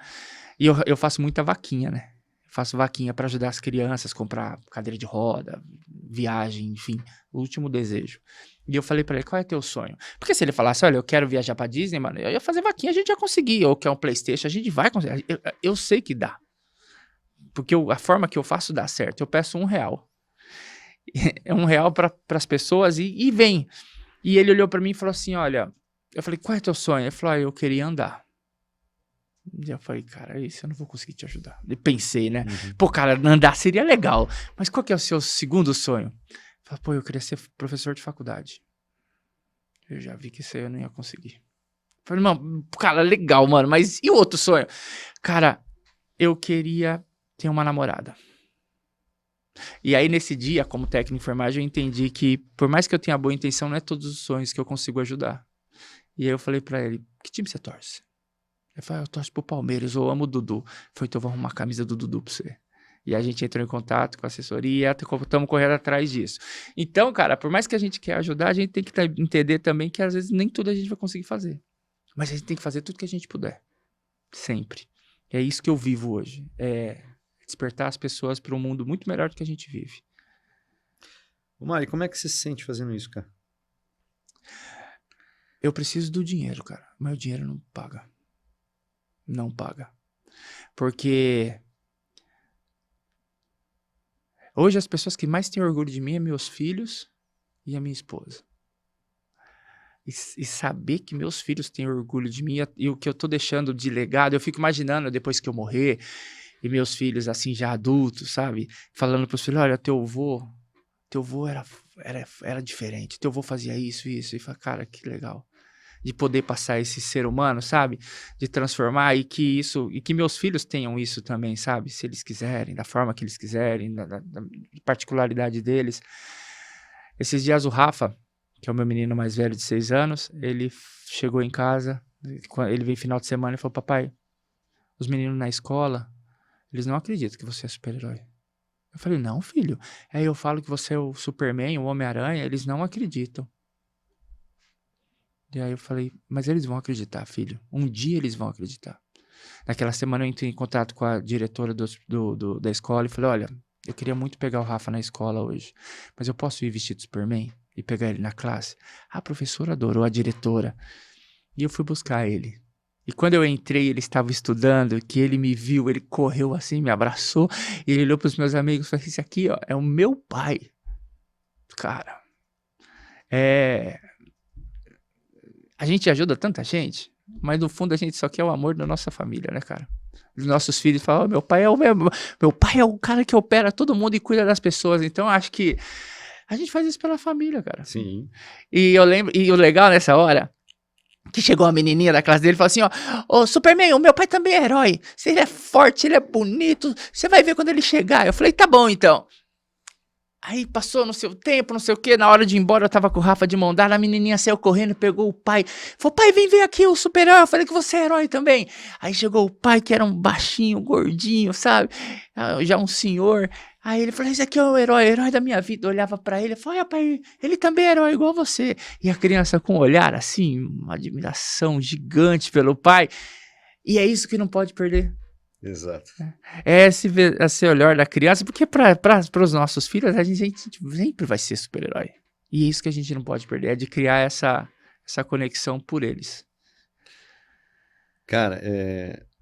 E eu faço muita vaquinha, né? Faço vaquinha para ajudar as crianças, comprar cadeira de roda, viagem, enfim, o último desejo. E eu falei para ele, qual é teu sonho? Porque se ele falasse, olha, eu quero viajar para Disney, mano, eu ia fazer vaquinha, a gente já conseguia. Ou quer um PlayStation, a gente vai conseguir. Eu sei que dá. Porque a forma que eu faço dá certo. Eu peço R$1. É R$1 para as pessoas e vem. E ele olhou para mim e falou assim, olha, eu falei, qual é teu sonho? Ele falou, eu queria andar. E eu falei, cara, isso eu não vou conseguir te ajudar. E pensei, né? Uhum. Pô, cara, andar seria legal. Mas qual que é o seu segundo sonho? Eu falei, pô, eu queria ser professor de faculdade. Eu já vi que isso aí eu não ia conseguir. Eu falei, mano, cara, legal, mano. Mas e o outro sonho? Cara, eu queria ter uma namorada. E aí, nesse dia, como técnico de enfermagem, eu entendi que, por mais que eu tenha boa intenção, não é todos os sonhos que eu consigo ajudar. E aí eu falei pra ele, que time você torce? Ele falou, eu torço pro Palmeiras, eu amo o Dudu. Foi, então eu vou arrumar a camisa do Dudu pra você. E a gente entrou em contato com a assessoria e estamos correndo atrás disso. Então, cara, por mais que a gente quer ajudar, a gente tem que entender também que às vezes nem tudo a gente vai conseguir fazer. Mas a gente tem que fazer tudo que a gente puder. Sempre. E é isso que eu vivo hoje. É despertar as pessoas para um mundo muito melhor do que a gente vive. Ô, Mari, como é que você se sente fazendo isso, cara? Eu preciso do dinheiro, cara. Mas o dinheiro não paga. Não paga. Porque hoje as pessoas que mais têm orgulho de mim é meus filhos e a minha esposa. E saber que meus filhos têm orgulho de mim e o que eu tô deixando de legado, eu fico imaginando depois que eu morrer, E meus filhos, assim, já adultos, sabe? Falando pros filhos, olha, teu avô era diferente. Teu avô fazia isso. E fala, cara, que legal. De poder passar esse ser humano, sabe? De transformar e que meus filhos tenham isso também, sabe? Se eles quiserem, da forma que eles quiserem, da particularidade deles. Esses dias o Rafa, que é o meu menino mais velho de 6 anos, ele chegou em casa, ele veio final de semana e falou, papai, os meninos na escola, eles não acreditam que você é super-herói. Eu falei, não, filho. Aí eu falo que você é o Superman, o Homem-Aranha, eles não acreditam. E aí eu falei, mas eles vão acreditar, filho. Um dia eles vão acreditar. Naquela semana eu entrei em contato com a diretora da escola e falei, olha, eu queria muito pegar o Rafa na escola hoje, mas eu posso ir vestido de Superman e pegar ele na classe? A professora adorou, a diretora. E eu fui buscar ele. E quando eu entrei, ele estava estudando, que ele me viu, ele correu assim, me abraçou, e ele olhou para os meus amigos e falou, esse aqui, ó, é o meu pai. Cara, a gente ajuda tanta gente, mas no fundo a gente só quer o amor da nossa família, né, cara? Os nossos filhos falam, meu pai é o cara que opera todo mundo e cuida das pessoas. Então, acho que a gente faz isso pela família, cara. Sim. E eu lembro, e o legal nessa hora, que chegou a menininha da classe dele e falou assim, ó, ô Superman, o meu pai também é herói. Se ele é forte, ele é bonito, você vai ver quando ele chegar. Eu falei, tá bom, então. Aí passou no seu tempo, não sei o que, na hora de ir embora eu tava com o Rafa de mão dada, a menininha saiu correndo, pegou o pai, falou, pai, vem ver aqui o super-herói, eu falei que você é herói também. Aí chegou o pai, que era um baixinho, gordinho, sabe, já um senhor, aí ele falou, esse aqui é o herói da minha vida, eu olhava pra ele, eu falei, olha pai, ele também é herói igual você. E a criança com um olhar assim, uma admiração gigante pelo pai, e é isso que não pode perder. Exato. É esse olhar da criança, porque para os nossos filhos, a gente sempre vai ser super-herói. E é isso que a gente não pode perder, é de criar essa conexão por eles. Cara,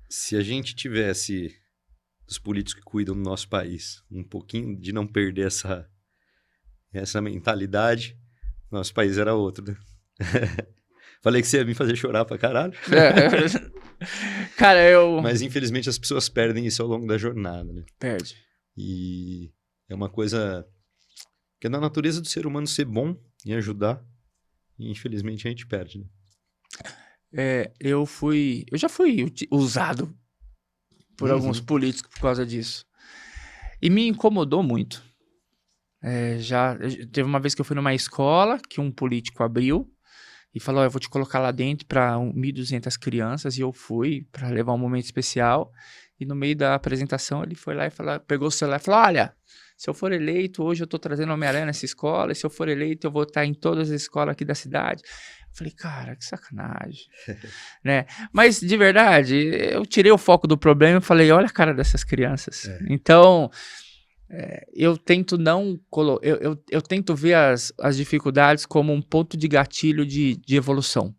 se a gente tivesse, os políticos que cuidam do nosso país, um pouquinho de não perder essa mentalidade, nosso país era outro, né? Falei que você ia me fazer chorar pra caralho. Cara, Mas infelizmente as pessoas perdem isso ao longo da jornada, né? Perde. E é uma coisa que é da natureza do ser humano ser bom e ajudar. E infelizmente a gente perde, né? Eu já fui usado por alguns políticos por causa disso. E me incomodou muito. Teve uma vez que eu fui numa escola que um político abriu e falou, eu vou te colocar lá dentro para 1.200 crianças, e eu fui para levar um momento especial, e no meio da apresentação ele foi lá e pegou o celular e falou, olha, se eu for eleito, hoje eu tô trazendo Homem-Aranha nessa escola, e se eu for eleito eu vou estar em todas as escolas aqui da cidade. Eu falei, cara, que sacanagem, né? Mas, de verdade, eu tirei o foco do problema e falei, olha a cara dessas crianças. Então, eu tento eu tento ver as dificuldades como um ponto de gatilho de evolução.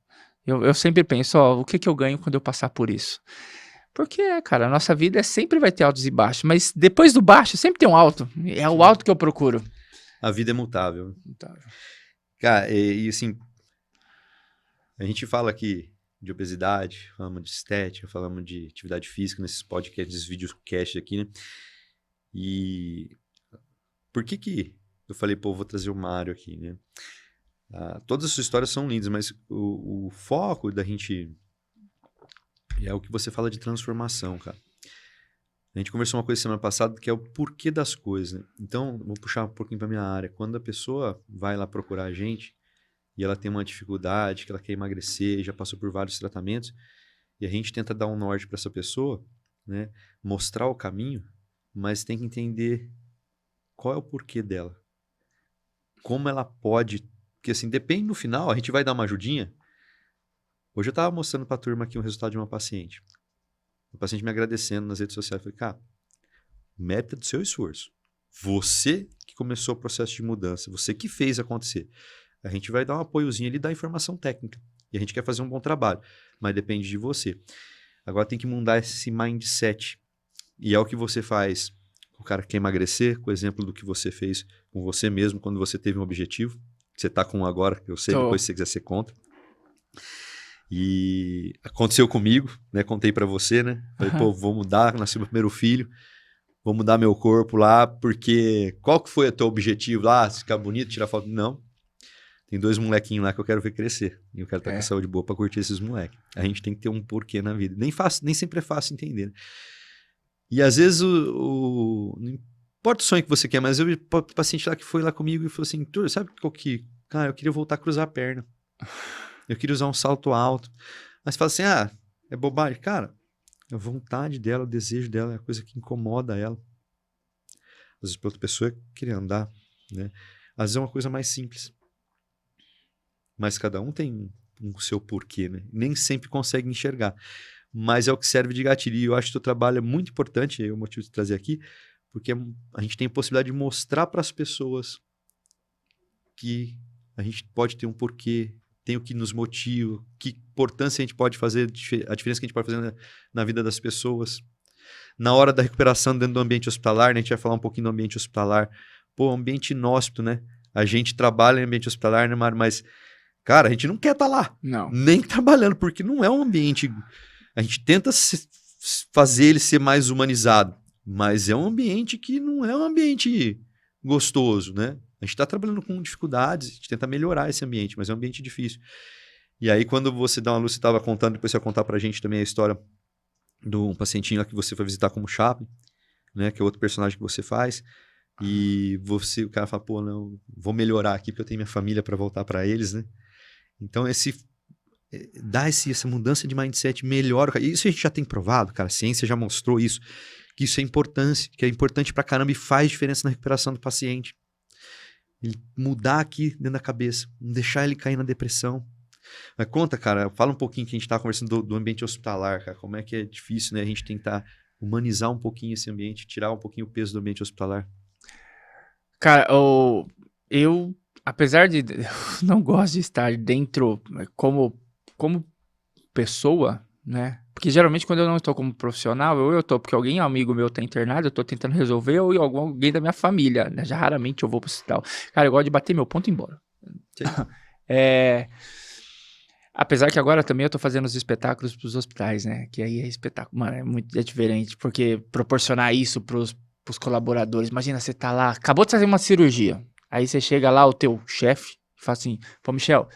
Eu sempre penso, o que eu ganho quando eu passar por isso? Porque, cara, a nossa vida sempre vai ter altos e baixos, mas depois do baixo sempre tem um alto. É o alto que eu procuro. A vida é mutável. Cara, e assim, a gente fala aqui de obesidade, falamos de estética, falamos de atividade física nesses podcasts, nesses videocasts aqui, né? E por que eu falei, pô, vou trazer o Mário aqui, né? Todas as suas histórias são lindas, mas o foco da gente é o que você fala de transformação, cara. A gente conversou uma coisa semana passada que é o porquê das coisas, né? Então, vou puxar um pouquinho pra minha área. Quando a pessoa vai lá procurar a gente e ela tem uma dificuldade, que ela quer emagrecer, já passou por vários tratamentos, e a gente tenta dar um norte para essa pessoa, né? Mostrar o caminho, mas tem que entender qual é o porquê dela. Como ela pode... Porque assim, depende no final, a gente vai dar uma ajudinha. Hoje eu tava mostrando pra turma aqui o resultado de uma paciente. O paciente me agradecendo nas redes sociais. Eu falei, cara, mérito do seu esforço. Você que começou o processo de mudança, você que fez acontecer. A gente vai dar um apoiozinho ali, dar informação técnica. E a gente quer fazer um bom trabalho, mas depende de você. Agora tem que mudar esse mindset. E é o que você faz. O cara quer emagrecer, com o exemplo do que você fez com você mesmo, quando você teve um objetivo. Você tá com um agora, eu sei, depois se você quiser ser contra. E aconteceu comigo, né? Contei pra você, né? Falei, pô, vou mudar, nasci meu primeiro filho, vou mudar meu corpo lá, porque qual que foi o teu objetivo lá? Ficar bonito, tirar foto? Não. Tem 2 molequinhos lá que eu quero ver crescer. E eu quero estar com a saúde boa pra curtir esses moleques. A gente tem que ter um porquê na vida. Nem sempre é fácil entender, né? E às vezes não importa o sonho que você quer, mas eu o paciente lá que foi lá comigo e falou assim, sabe qual que... Cara, eu queria voltar a cruzar a perna. Eu queria usar um salto alto. Mas fala assim, é bobagem. Cara, a vontade dela, o desejo dela é a coisa que incomoda ela. Às vezes para outra pessoa é querer andar, né? Às vezes é uma coisa mais simples. Mas cada um tem um seu porquê, né? Nem sempre consegue enxergar. Mas é o que serve de gatilho. E eu acho que o teu trabalho é muito importante, é o motivo de trazer aqui, porque a gente tem a possibilidade de mostrar para as pessoas que a gente pode ter um porquê, tem o que nos motiva, que importância a gente pode fazer, a diferença que a gente pode fazer na vida das pessoas. Na hora da recuperação dentro do ambiente hospitalar, né? A gente vai falar um pouquinho do ambiente hospitalar. Pô, ambiente inóspito, né? A gente trabalha em ambiente hospitalar, né, Mário? Mas, cara, a gente não quer estar lá. Não. Nem trabalhando, porque não é um ambiente... A gente tenta fazer ele ser mais humanizado, mas é um ambiente que não é um ambiente gostoso, né? A gente está trabalhando com dificuldades, a gente tenta melhorar esse ambiente, mas é um ambiente difícil. E aí, quando você dá uma luz, você estava contando, depois você vai contar pra gente também a história de um pacientinho lá que você foi visitar como Chaplin, né? Que é outro personagem que você faz. E o cara fala, pô, não, vou melhorar aqui porque eu tenho minha família para voltar para eles, né? Então, dá essa mudança de mindset melhor. Isso a gente já tem provado, cara. A ciência já mostrou isso. Que isso é importante, que é importante pra caramba e faz diferença na recuperação do paciente. Ele mudar aqui dentro da cabeça, não deixar ele cair na depressão. Mas conta, cara, fala um pouquinho que a gente tá conversando do ambiente hospitalar, cara. Como é que é difícil, né? A gente tentar humanizar um pouquinho esse ambiente, tirar um pouquinho o peso do ambiente hospitalar. Cara, eu, apesar de eu não gosto de estar dentro como pessoa, né? Porque geralmente quando eu não estou como profissional, eu estou porque alguém, amigo meu, tá internado, eu tô tentando resolver, ou alguém da minha família, né? Já raramente eu vou pro hospital. Cara, eu gosto de bater meu ponto e ir embora. Apesar que agora também eu tô fazendo os espetáculos pros hospitais, né? Que aí é espetáculo, mano, é diferente, porque proporcionar isso pros colaboradores, imagina, você tá lá, acabou de fazer uma cirurgia, aí você chega lá, o teu chefe, e fala assim, pô, Michel,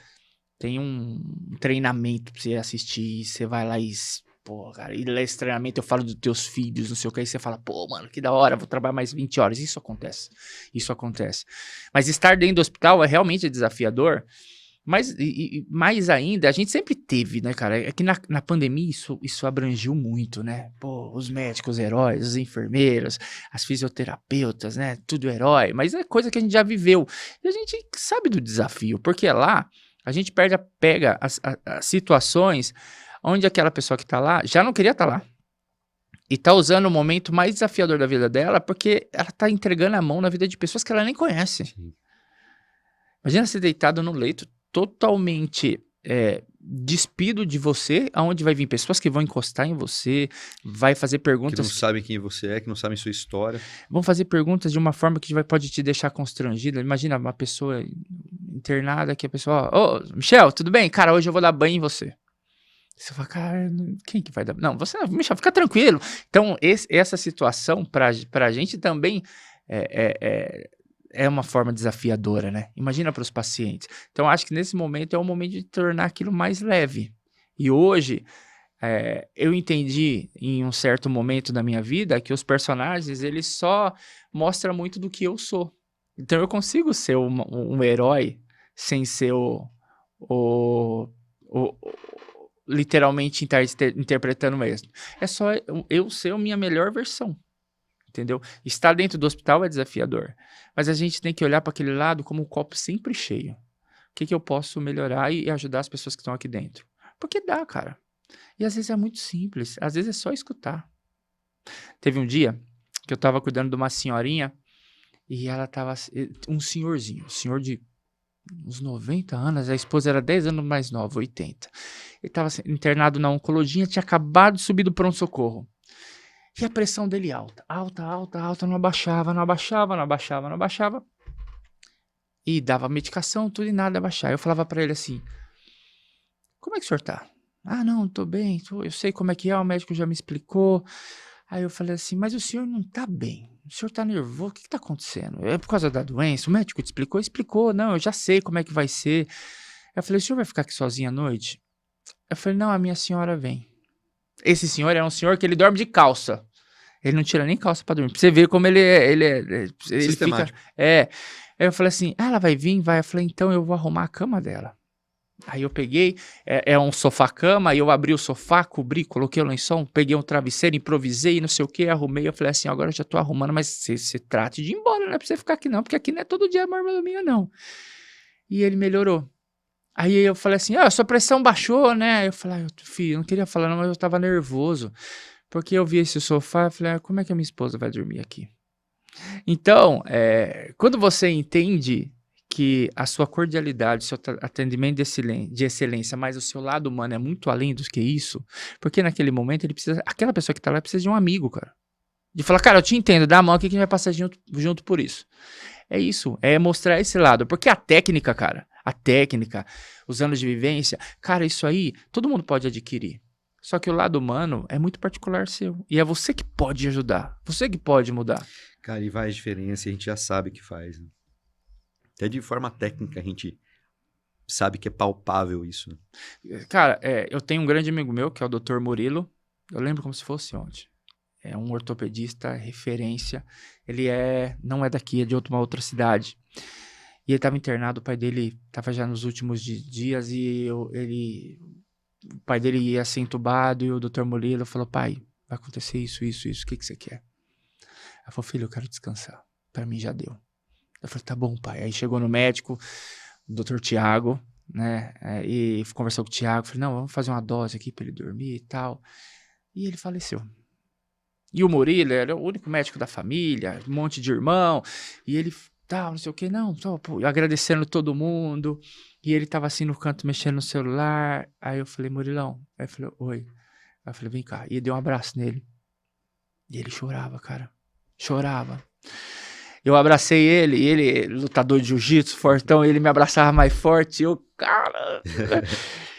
tem um treinamento pra você assistir, você vai lá e, pô, cara, e nesse treinamento eu falo dos teus filhos, não sei o que, aí você fala, pô, mano, que da hora, vou trabalhar mais 20 horas, isso acontece. Mas estar dentro do hospital é realmente desafiador, mas mais ainda, a gente sempre teve, né, cara, é que na pandemia isso abrangiu muito, né, pô, os médicos, os heróis, os enfermeiros, as fisioterapeutas, né, tudo herói, mas é coisa que a gente já viveu, e a gente sabe do desafio, porque lá a gente pega as situações onde aquela pessoa que está lá já não queria estar lá. E está usando o momento mais desafiador da vida dela porque ela está entregando a mão na vida de pessoas que ela nem conhece. Sim. Imagina ser deitado no leito totalmente despido de você, aonde vai vir pessoas que vão encostar em você, vai fazer perguntas... Que não sabem quem você é, que não sabem sua história. Vão fazer perguntas de uma forma que pode te deixar constrangido. Imagina uma pessoa internada que a pessoa... Ô, Michel, tudo bem? Cara, hoje eu vou dar banho em você. Você fala, cara, quem que vai dar... Não, você, Michel, fica tranquilo. Então, essa situação pra gente também é uma forma desafiadora, né? Imagina para os pacientes. Então, acho que nesse momento é o momento de tornar aquilo mais leve. E hoje, eu entendi em um certo momento da minha vida que os personagens, eles só mostram muito do que eu sou. Então, eu consigo ser um herói sem ser literalmente interpretando mesmo. É só eu ser a minha melhor versão. Entendeu? Estar dentro do hospital é desafiador. Mas a gente tem que olhar para aquele lado como um copo sempre cheio. O que eu posso melhorar e ajudar as pessoas que estão aqui dentro? Porque dá, cara. E às vezes é muito simples. Às vezes é só escutar. Teve um dia que eu tava cuidando de uma senhorinha e ela tava... Um senhorzinho. Um senhor de uns 90 anos. A esposa era 10 anos mais nova, 80. Ele tava internado na oncologia, tinha acabado de subir do pronto-socorro. E a pressão dele alta, não abaixava. E dava medicação, tudo e nada abaixar. Eu falava pra ele assim, como é que o senhor tá? Ah, não, tô bem, eu sei como é que é, o médico já me explicou. Aí eu falei assim, mas o senhor não tá bem, o senhor tá nervoso, o que que tá acontecendo? É por causa da doença? O médico te explicou? Explicou, não, eu já sei como é que vai ser. Eu falei, o senhor vai ficar aqui sozinho à noite? Eu falei, não, a minha senhora vem. Esse senhor é um senhor que ele dorme de calça. Ele não tira nem calça pra dormir. Pra você ver como ele fica... Sistemático. Aí eu falei assim, ela vai vir? Vai. Eu falei, então eu vou arrumar a cama dela. Aí eu peguei, é um sofá-cama, aí eu abri o sofá, cobri, coloquei o lençol, peguei um travesseiro, improvisei, não sei o que, arrumei. Eu falei assim, agora eu já tô arrumando, mas você trate de ir embora, não é pra você ficar aqui não, porque aqui não é todo dia mordomia não. E ele melhorou. Aí eu falei assim, sua pressão baixou, né? Eu falei, filho, eu não queria falar não, mas eu tava nervoso. Porque eu vi esse sofá, eu falei, como é que a minha esposa vai dormir aqui? Então, quando você entende que a sua cordialidade, o seu atendimento de excelência, mas o seu lado humano é muito além do que isso, porque naquele momento ele precisa, aquela pessoa que tá lá precisa de um amigo, cara. De falar, cara, eu te entendo, dá a mão aqui que a gente vai passar junto por isso. É isso, é mostrar esse lado. Porque a técnica, cara, os anos de vivência, cara, isso aí todo mundo pode adquirir. Só que o lado humano é muito particular seu. E é você que pode ajudar, você que pode mudar. Cara, e faz diferença, a gente já sabe que faz. Né? Até de forma técnica a gente sabe que é palpável isso. Né? Cara, eu tenho um grande amigo meu, que é o Dr. Murilo. Eu lembro como se fosse ontem. É um ortopedista, referência. Ele não é daqui, é de uma outra cidade. E ele estava internado, o pai dele estava já nos últimos dias e o pai dele ia ser entubado e o Dr. Murilo falou, pai, vai acontecer isso, o que você quer? Ela falou, filho, eu quero descansar. Pra mim já deu. Eu falei, tá bom, pai. Aí chegou no médico, o Dr. Tiago, né? E conversou com o Tiago. Falei, não, vamos fazer uma dose aqui pra ele dormir e tal. E ele faleceu. E o Murilo era o único médico da família, um monte de irmão. E ele, tal, não sei o que, não, pô, agradecendo todo mundo. E ele tava assim no canto mexendo no celular. Aí eu falei, Murilão. Aí eu falei, oi. Aí eu falei, vem cá. E dei um abraço nele. E ele chorava, cara. Chorava. Eu abracei ele, e ele, lutador de jiu-jitsu, fortão, ele me abraçava mais forte, eu, cara...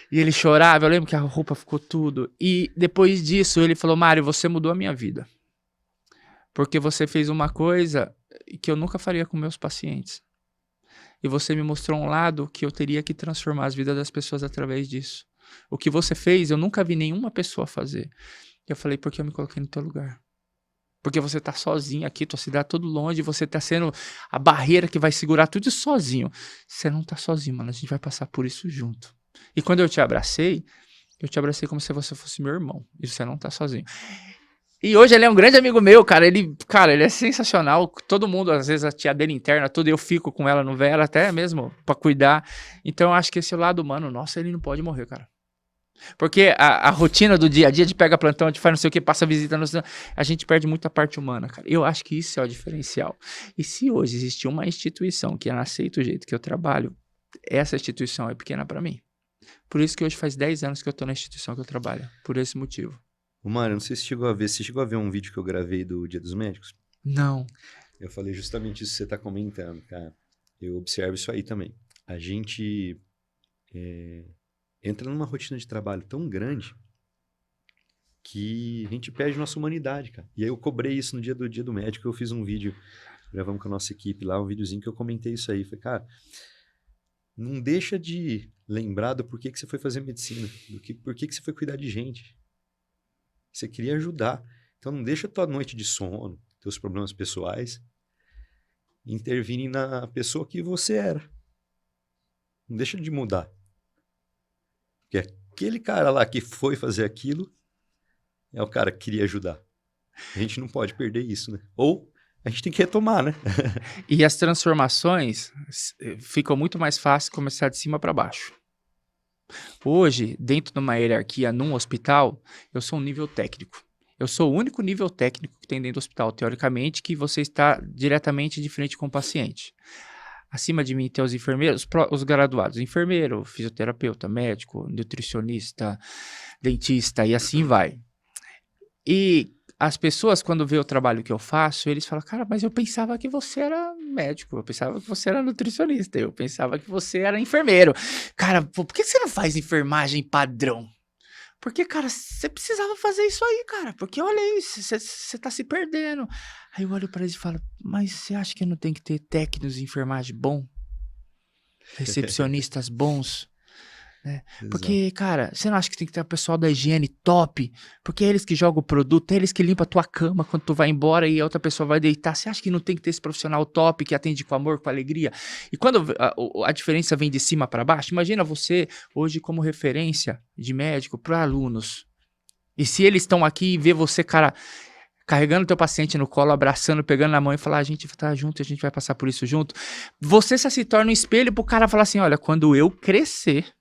E ele chorava, eu lembro que a roupa ficou tudo. E depois disso, ele falou, Mário, você mudou a minha vida. Porque você fez uma coisa que eu nunca faria com meus pacientes. E você me mostrou um lado que eu teria que transformar as vidas das pessoas através disso. O que você fez, eu nunca vi nenhuma pessoa fazer. E eu falei, porque eu me coloquei no teu lugar. Porque você tá sozinho aqui, tua cidade todo longe, você tá sendo a barreira que vai segurar tudo sozinho. Você não tá sozinho, mano, a gente vai passar por isso junto. E quando eu te abracei como se você fosse meu irmão. E você não tá sozinho. E hoje ele é um grande amigo meu, cara. Ele é sensacional. Todo mundo, às vezes, a tia dele interna, tudo, eu fico com ela no véu, até mesmo pra cuidar. Então eu acho que esse lado humano, nossa, ele não pode morrer, cara. Porque a rotina do dia a dia de pega plantão, de faz não sei o que, passa visita, a gente perde muita parte humana, cara. Eu acho que isso é o diferencial. E se hoje existir uma instituição que aceita o jeito que eu trabalho, essa instituição é pequena pra mim. Por isso que hoje faz 10 anos que eu tô na instituição que eu trabalho. Por esse motivo. Mário, não sei se você chegou a ver um vídeo que eu gravei do Dia dos Médicos? Não. Eu falei justamente isso que você tá comentando, cara. Eu observo isso aí também. A gente... entra numa rotina de trabalho tão grande que a gente perde nossa humanidade, cara. E aí eu cobrei isso no dia do médico, eu fiz um vídeo, gravamos com a nossa equipe lá, um videozinho que eu comentei isso aí. Falei, cara, não deixa de lembrar do porquê que você foi fazer medicina, porquê que você foi cuidar de gente. Você queria ajudar. Então não deixa a tua noite de sono, teus problemas pessoais, intervirem na pessoa que você era. Não deixa de mudar. Porque aquele cara lá que foi fazer aquilo é o cara que queria ajudar. A gente não pode perder isso, né? Ou a gente tem que retomar, né? E as transformações ficam muito mais fáceis começar de cima para baixo. Hoje, dentro de uma hierarquia num hospital, eu sou um nível técnico. Eu sou o único nível técnico que tem dentro do hospital, teoricamente, que você está diretamente de frente com o paciente. Acima de mim tem os enfermeiros, os graduados, enfermeiro, fisioterapeuta, médico, nutricionista, dentista e assim vai. E as pessoas, quando vê o trabalho que eu faço, eles falam, cara, mas eu pensava que você era médico, eu pensava que você era nutricionista, eu pensava que você era enfermeiro. Cara, por que você não faz enfermagem padrão? Porque, cara, você precisava fazer isso aí, cara. Porque olha aí, você tá se perdendo. Aí eu olho pra eles e falo, mas você acha que não tem que ter técnicos de enfermagem bom? Recepcionistas bons? Né? Exato. Porque, cara, você não acha que tem que ter o pessoal da higiene top? Porque é eles que jogam o produto, é eles que limpam a tua cama quando tu vai embora e a outra pessoa vai deitar. Você acha que não tem que ter esse profissional top que atende com amor, com alegria? E quando a diferença vem de cima para baixo, imagina você hoje como referência de médico para alunos. E se eles estão aqui e vê você, cara, carregando teu paciente no colo, abraçando, pegando na mão e falar, a gente tá junto, a gente vai passar por isso junto. Você se torna um espelho pro cara falar assim, olha, quando eu crescer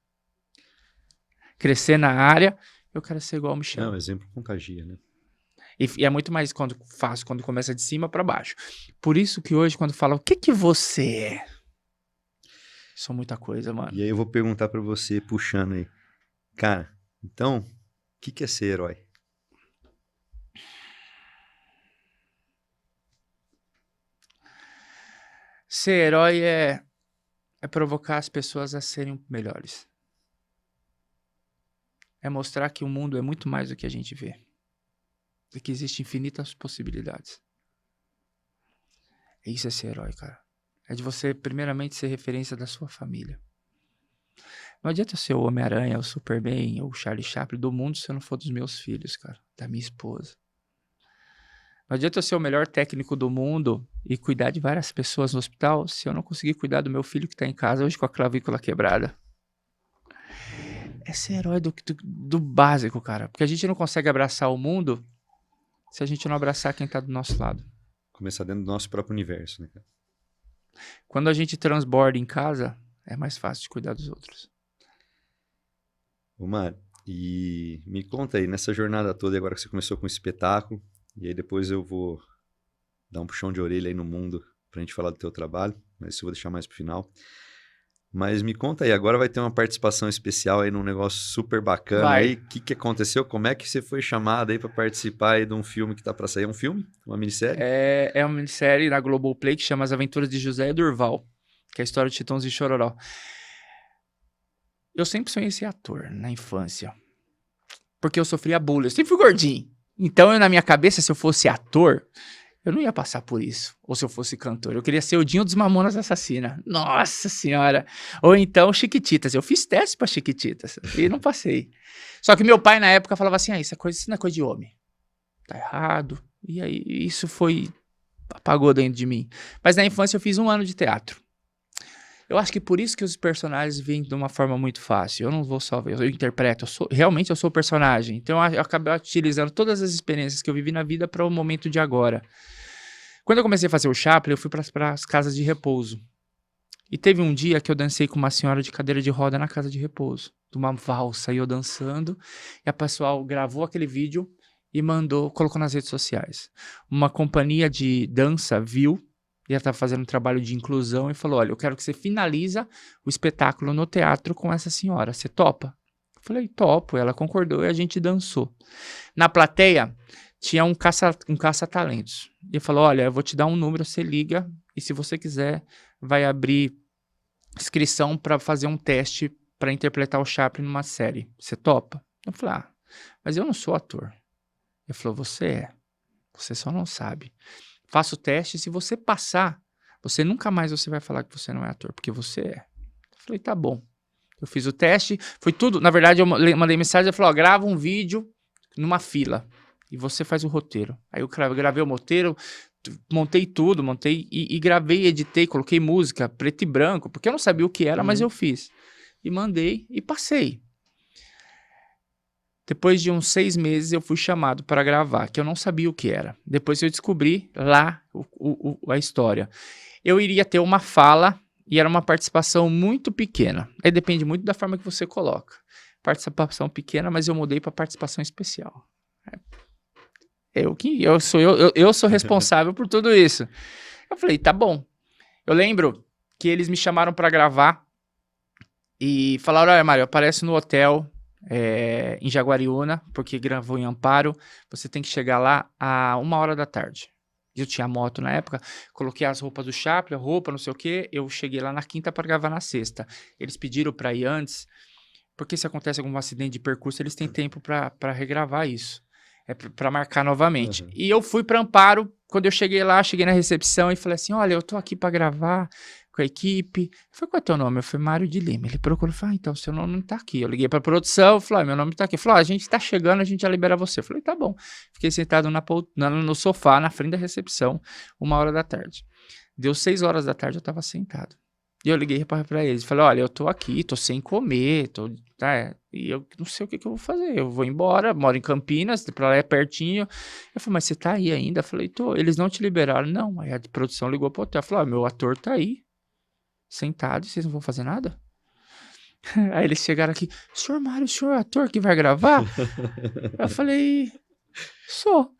na área, eu quero ser igual ao Michel. Não, exemplo contagia, né? E é muito mais quando começa de cima para baixo. Por isso que hoje, quando fala, o que você é? São muita coisa, mano. E aí eu vou perguntar pra você, puxando aí. Cara, então, o que é ser herói? Ser herói é provocar as pessoas a serem melhores. É mostrar que o mundo é muito mais do que a gente vê. E que existem infinitas possibilidades. Isso é ser herói, cara. É de você, primeiramente, ser referência da sua família. Não adianta eu ser o Homem-Aranha, o Superman, ou o Charlie Chaplin do mundo se eu não for dos meus filhos, cara. Da minha esposa. Não adianta eu ser o melhor técnico do mundo e cuidar de várias pessoas no hospital se eu não conseguir cuidar do meu filho que tá em casa hoje com a clavícula quebrada. É ser herói do básico, cara. Porque a gente não consegue abraçar o mundo se a gente não abraçar quem tá do nosso lado. Começar dentro do nosso próprio universo, né, cara? Quando a gente transborda em casa, é mais fácil de cuidar dos outros. Ô, Mário, e me conta aí, nessa jornada toda, agora que você começou com o espetáculo, e aí depois eu vou dar um puxão de orelha aí no mundo pra gente falar do teu trabalho, mas isso eu vou deixar mais pro final. Mas me conta aí, agora vai ter uma participação especial aí num negócio super bacana. Vai. Aí. O que aconteceu? Como é que você foi chamado aí pra participar aí de um filme que tá pra sair? É um filme? Uma minissérie? É uma minissérie na Globoplay que chama As Aventuras de José e Durval, que é a história de Chitãozinho e Chororó. Eu sempre sonhei ser ator na infância, porque eu sofria bullying, eu sempre fui gordinho. Então, na minha cabeça, se eu fosse ator, eu não ia passar por isso. Ou se eu fosse cantor. Eu queria ser o Dinho dos Mamonas Assassina. Nossa Senhora! Ou então Chiquititas. Eu fiz teste pra Chiquititas e não passei. Só que meu pai, na época, falava assim, isso não é coisa de homem. Tá errado. E aí, isso apagou dentro de mim. Mas na infância eu fiz 1 ano de teatro. Eu acho que por isso que os personagens vêm de uma forma muito fácil. Eu não vou só ver, eu interpreto, realmente eu sou o personagem. Então eu acabei utilizando todas as experiências que eu vivi na vida para o momento de agora. Quando eu comecei a fazer o Chaplin, eu fui para as casas de repouso. E teve um dia que eu dancei com uma senhora de cadeira de roda na casa de repouso. De uma valsa, e eu dançando. E a pessoal gravou aquele vídeo e colocou nas redes sociais. Uma companhia de dança viu, e ela estava fazendo um trabalho de inclusão, e falou, olha, eu quero que você finaliza o espetáculo no teatro com essa senhora. Você topa? Eu falei, topo. Ela concordou e a gente dançou. Na plateia, tinha um caça-talentos. Ele falou, olha, eu vou te dar um número, você liga, e se você quiser, vai abrir inscrição para fazer um teste para interpretar o Chaplin numa série. Você topa? Eu falei, mas eu não sou ator. Ele falou, você é. Você só não sabe. Faça o teste, se você passar, você nunca mais vai falar que você não é ator, porque você é. Eu falei, tá bom. Eu fiz o teste, foi tudo. Na verdade, eu mandei mensagem, eu falei, grava um vídeo numa fila e você faz o roteiro. Aí eu gravei o roteiro, montei tudo, e gravei, editei, coloquei música, preto e branco, porque eu não sabia o que era, mas eu fiz. E mandei e passei. Depois de uns 6 meses, eu fui chamado para gravar, que eu não sabia o que era. Depois eu descobri lá a história. Eu iria ter uma fala e era uma participação muito pequena. Aí depende muito da forma que você coloca. Participação pequena, mas eu mudei para participação especial. Eu sou responsável por tudo isso. Eu falei, tá bom. Eu lembro que eles me chamaram para gravar e falaram, olha, Mário, aparece no hotel em Jaguariúna, porque gravou em Amparo, você tem que chegar lá a 1h da tarde. Eu tinha moto na época, coloquei as roupas do Chaplin, não sei o que, eu cheguei lá na quinta para gravar na sexta. Eles pediram para ir antes, Porque se acontece algum acidente de percurso, eles têm tempo para regravar isso. É para marcar novamente. Uhum. E eu fui para Amparo, quando eu cheguei lá, cheguei na recepção e falei assim, olha, eu tô aqui para gravar com a equipe. Eu falei, qual é o teu nome? Eu falei, Mário de Lima. Ele procurou e falou, então, seu nome não tá aqui. Eu liguei pra produção, falei, meu nome tá aqui. Ele falou, a gente tá chegando, a gente já libera você. Eu falei, tá bom. Fiquei sentado no sofá, na frente da recepção, 1h da tarde. Deu 6 horas da tarde, eu tava sentado. E eu liguei pra eles, falei, olha, eu tô aqui, tô sem comer, e eu não sei o que eu vou fazer, eu vou embora, moro em Campinas, pra lá é pertinho. Eu falei, mas você tá aí ainda? Eu falei, tô, eles não te liberaram? Não, aí a produção ligou pro hotel, falou, meu ator tá aí, sentado, e vocês não vão fazer nada? Aí eles chegaram aqui, senhor Mário, o senhor é ator que vai gravar? Eu falei, sou.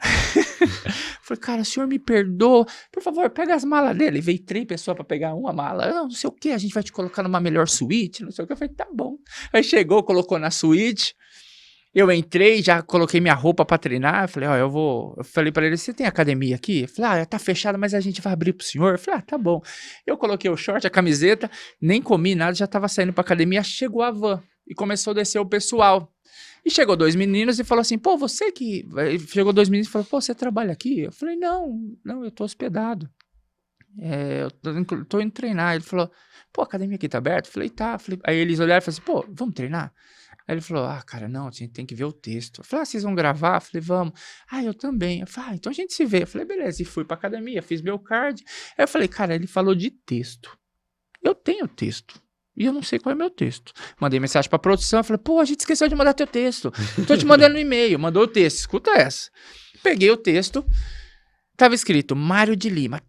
Falei, cara, o senhor me perdoa, por favor, pega as malas dele. Veio 3 pessoas pra pegar uma mala. Não sei o que, a gente vai te colocar numa melhor suíte, não sei o que. Eu falei, tá bom. Aí chegou, colocou na suíte. Eu entrei, já coloquei minha roupa pra treinar. Eu falei, ó, eu falei pra ele, você tem academia aqui? Eu falei, tá fechada, mas a gente vai abrir pro senhor. Eu falei, tá bom. Eu coloquei o short, a camiseta, nem comi nada, já tava saindo pra academia. Chegou a van e começou a descer o pessoal. E chegou 2 meninos e falou assim, pô, você que... Chegou 2 meninos e falou, pô, você trabalha aqui? Eu falei, não, eu tô hospedado. Eu tô indo treinar. Ele falou, pô, a academia aqui tá aberta? Eu falei, tá. Aí eles olharam e falaram assim, pô, vamos treinar? Aí ele falou, cara, não, a gente tem que ver o texto. Eu falei, vocês vão gravar? Eu falei, vamos. Eu também. Eu falei, então a gente se vê. Eu falei, beleza. E fui pra academia, fiz meu card. Aí eu falei, cara, ele falou de texto. Eu tenho texto. E eu não sei qual é o meu texto. Mandei mensagem pra produção, falei, pô, a gente esqueceu de mandar teu texto. Tô te mandando no e-mail. Mandou o texto, escuta essa. Peguei o texto, tava escrito, Mário de Lima.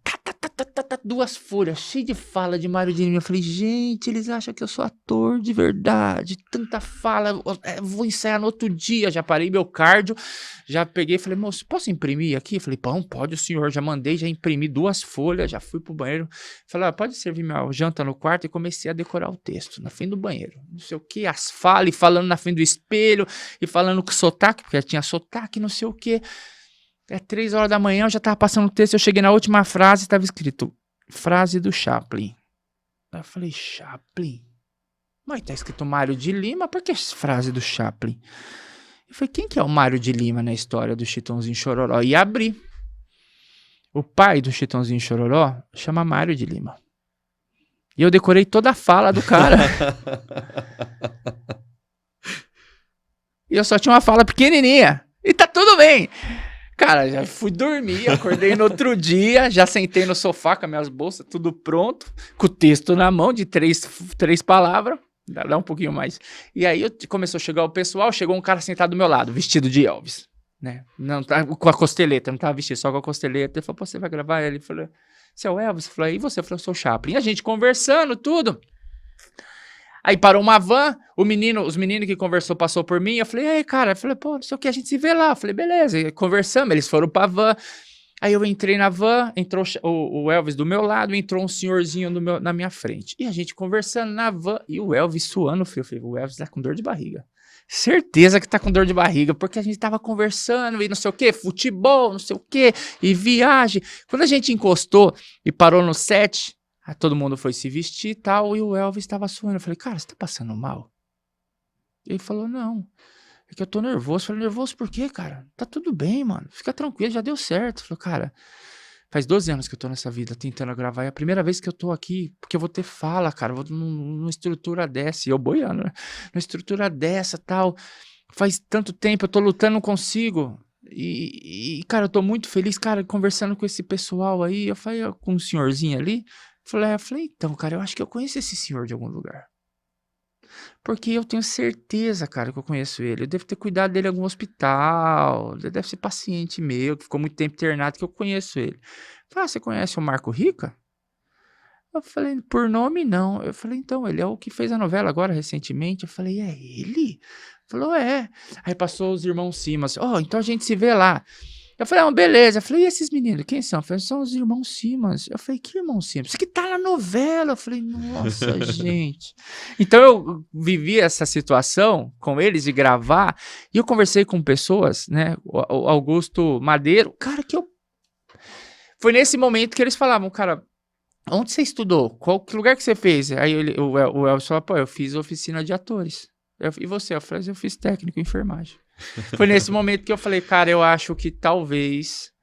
2 folhas, cheio de fala de Mário de Lima. Eu falei, gente, eles acham que eu sou ator de verdade. Tanta fala, vou ensaiar no outro dia. Já parei meu cardio, já peguei, falei, moço, posso imprimir aqui? Eu falei, pão, pode o senhor. Já mandei, já imprimi 2 folhas, já fui pro banheiro. Falei, pode servir minha janta no quarto, e comecei a decorar o texto, na frente do banheiro. Não sei o que, as falas, e falando na frente do espelho, e falando com sotaque, porque tinha sotaque, não sei o que. 3 horas da manhã, eu já tava passando o texto, eu cheguei na última frase e tava escrito, frase do Chaplin. Aí eu falei, Chaplin? Mas tá escrito Mário de Lima, por que frase do Chaplin? Eu falei, quem que é o Mário de Lima na história do Chitãozinho Chororó? E abri. O pai do Chitãozinho Chororó chama Mário de Lima. E eu decorei toda a fala do cara. E eu só tinha uma fala pequenininha. E tá tudo bem. Cara, já fui dormir, acordei no outro dia, já sentei no sofá com as minhas bolsas, tudo pronto, com o texto na mão de 3 palavras, dá um pouquinho mais. E aí começou a chegar o pessoal, chegou um cara sentado do meu lado, vestido de Elvis, né? Não, com a costeleta, não tava vestido, só com a costeleta. Ele falou, pô, você vai gravar? Ele falou, você é o Elvis? Eu falei, e você? Eu falei, eu sou o Chaplin. E a gente conversando, tudo. Aí parou uma van, os meninos que conversou passou por mim, eu falei, ei, cara, eu falei, pô, não sei o que, a gente se vê lá. Eu falei, beleza, e conversamos, eles foram pra van. Aí eu entrei na van, entrou o Elvis do meu lado, entrou um senhorzinho na minha frente. E a gente conversando na van, e o Elvis suando frio. Eu falei, o Elvis tá com dor de barriga. Certeza que tá com dor de barriga, porque a gente tava conversando e não sei o que, futebol, não sei o que, e viagem. Quando a gente encostou e parou no set, todo mundo foi se vestir e tal, e o Elvis estava suando. Eu falei, cara, você tá passando mal? Ele falou, não, é que eu tô nervoso. Eu falei, nervoso por quê, cara? Tá tudo bem, mano, fica tranquilo, já deu certo. Eu falei, cara, faz 12 anos que eu tô nessa vida tentando gravar, é a primeira vez que eu tô aqui, porque eu vou ter fala, cara, vou numa estrutura dessa, e eu boiando, né? Numa estrutura dessa, tal, faz tanto tempo, eu tô lutando, não consigo. E cara, eu tô muito feliz, cara, conversando com esse pessoal aí. Eu falei, com um senhorzinho ali. Eu falei, então, cara, eu acho que eu conheço esse senhor de algum lugar. Porque eu tenho certeza, cara, que eu conheço ele. Eu devo ter cuidado dele em algum hospital. Ele deve ser paciente meu, que ficou muito tempo internado, que eu conheço ele. Eu falei, você conhece o Marco Rica? Eu falei, por nome, não. Eu falei, então, ele é o que fez a novela agora, recentemente. Eu falei, é ele? Falou, é. Aí passou os irmãos Simas. Então a gente se vê lá. Eu falei, beleza. Eu falei, e esses meninos, quem são? Eu falei, são os irmãos Simas. Eu falei, que irmão Simas? Você que tá na novela. Eu falei, nossa, gente. Então eu vivi essa situação com eles de gravar, e eu conversei com pessoas, né? O Augusto Madeiro, cara, foi nesse momento que eles falavam, cara, onde você estudou? Que lugar que você fez? Aí o Elvis falou, pô, eu fiz oficina de atores. E você? Eu falei, eu fiz técnico em enfermagem. Foi nesse momento que eu falei, cara, eu acho que talvez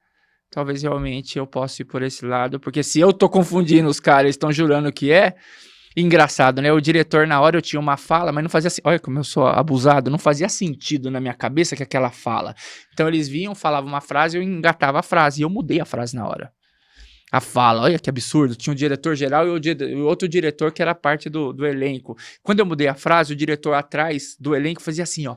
realmente eu possa ir por esse lado, porque se eu tô confundindo os caras, eles estão jurando que é, engraçado, né? O diretor, na hora, eu tinha uma fala, mas não fazia assim. Olha como eu sou abusado, não fazia sentido na minha cabeça que aquela fala. Então eles vinham, falavam uma frase, eu engatava a frase, e eu mudei a frase na hora. A fala, olha que absurdo. Tinha um diretor geral e o outro diretor que era parte do elenco. Quando eu mudei a frase, o diretor atrás do elenco fazia assim, ó.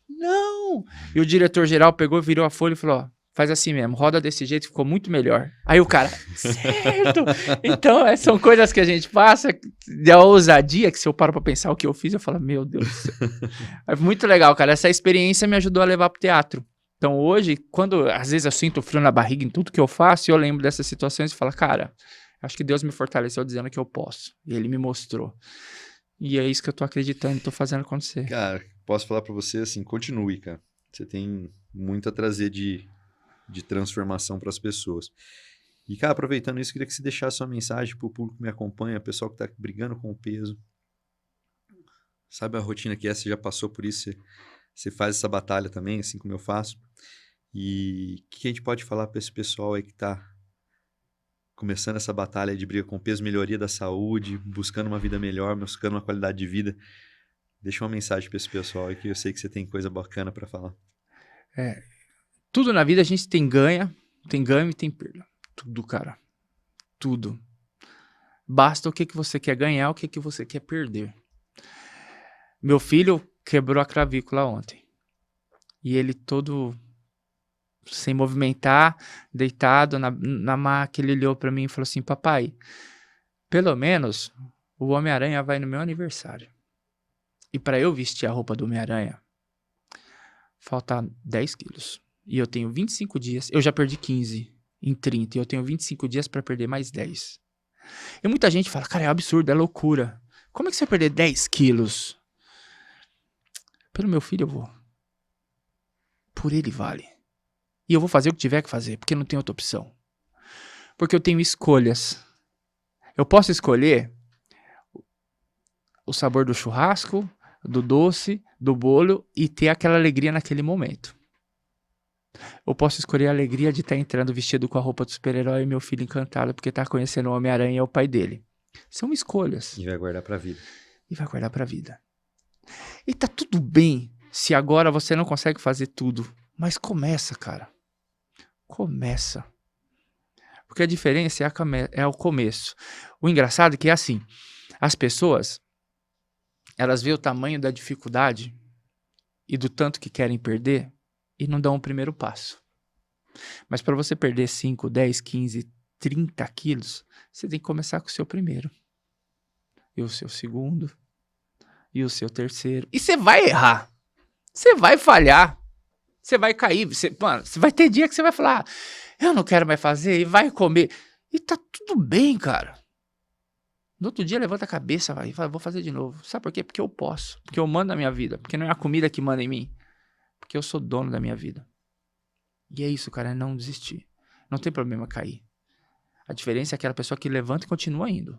Não! E o diretor geral pegou, virou a folha e falou, ó, faz assim mesmo, roda desse jeito, ficou muito melhor. Aí o cara, certo! Então, são coisas que a gente passa, da ousadia, que se eu paro pra pensar o que eu fiz, eu falo, meu Deus do céu. É muito legal, cara. Essa experiência me ajudou a levar pro teatro. Então, hoje, quando às vezes eu sinto frio na barriga em tudo que eu faço, eu lembro dessas situações e falo, cara, acho que Deus me fortaleceu dizendo que eu posso. E Ele me mostrou. E é isso que eu tô acreditando e tô fazendo acontecer. Cara, posso falar pra você assim, continue, cara. Você tem muito a trazer de transformação para as pessoas. E, cara, aproveitando isso, queria que você deixasse uma mensagem pro público que me acompanha, pessoal que tá brigando com o peso. Sabe a rotina que é, você já passou por isso, você faz essa batalha também, assim como eu faço. E o que a gente pode falar para esse pessoal aí que tá começando essa batalha de briga com o peso, melhoria da saúde, buscando uma vida melhor, buscando uma qualidade de vida? Deixa uma mensagem para esse pessoal aí que eu sei que você tem coisa bacana para falar. Tudo na vida a gente tem ganho e tem perda. Tudo, cara. Tudo. Basta o que você quer ganhar, o que você quer perder. Meu filho quebrou a clavícula ontem. E ele todo sem movimentar, deitado na maca, ele olhou pra mim e falou assim, papai, pelo menos o Homem-Aranha vai no meu aniversário. E pra eu vestir a roupa do Homem-Aranha, falta 10 quilos. E eu tenho 25 dias, eu já perdi 15 em 30, e eu tenho 25 dias pra perder mais 10. E muita gente fala, cara, é absurdo, é loucura. Como é que você vai perder 10 quilos? Pelo meu filho eu vou. Por ele vale. E eu vou fazer o que tiver que fazer, porque não tem outra opção. Porque eu tenho escolhas. Eu posso escolher o sabor do churrasco, do doce, do bolo e ter aquela alegria naquele momento. Eu posso escolher a alegria de estar entrando vestido com a roupa do super-herói e meu filho encantado porque está conhecendo o Homem-Aranha e é o pai dele. São escolhas. E vai guardar pra vida. E vai guardar pra vida. E tá tudo bem se agora você não consegue fazer tudo. Mas começa, cara. Começa. Porque a diferença é o começo. O engraçado é que é assim. As pessoas, elas veem o tamanho da dificuldade e do tanto que querem perder e não dão o primeiro passo. Mas para você perder 5, 10, 15, 30 quilos, você tem que começar com o seu primeiro. E o seu segundo. E o seu terceiro. E você vai errar. Você vai falhar. Você vai cair. Você vai ter dia que você vai falar, eu não quero mais fazer, e vai comer. E tá tudo bem, cara. No outro dia, levanta a cabeça e fala, vou fazer de novo. Sabe por quê? Porque eu posso. Porque eu mando na minha vida. Porque não é a comida que manda em mim. Porque eu sou dono da minha vida. E é isso, cara, é não desistir. Não tem problema cair. A diferença é aquela pessoa que levanta e continua indo.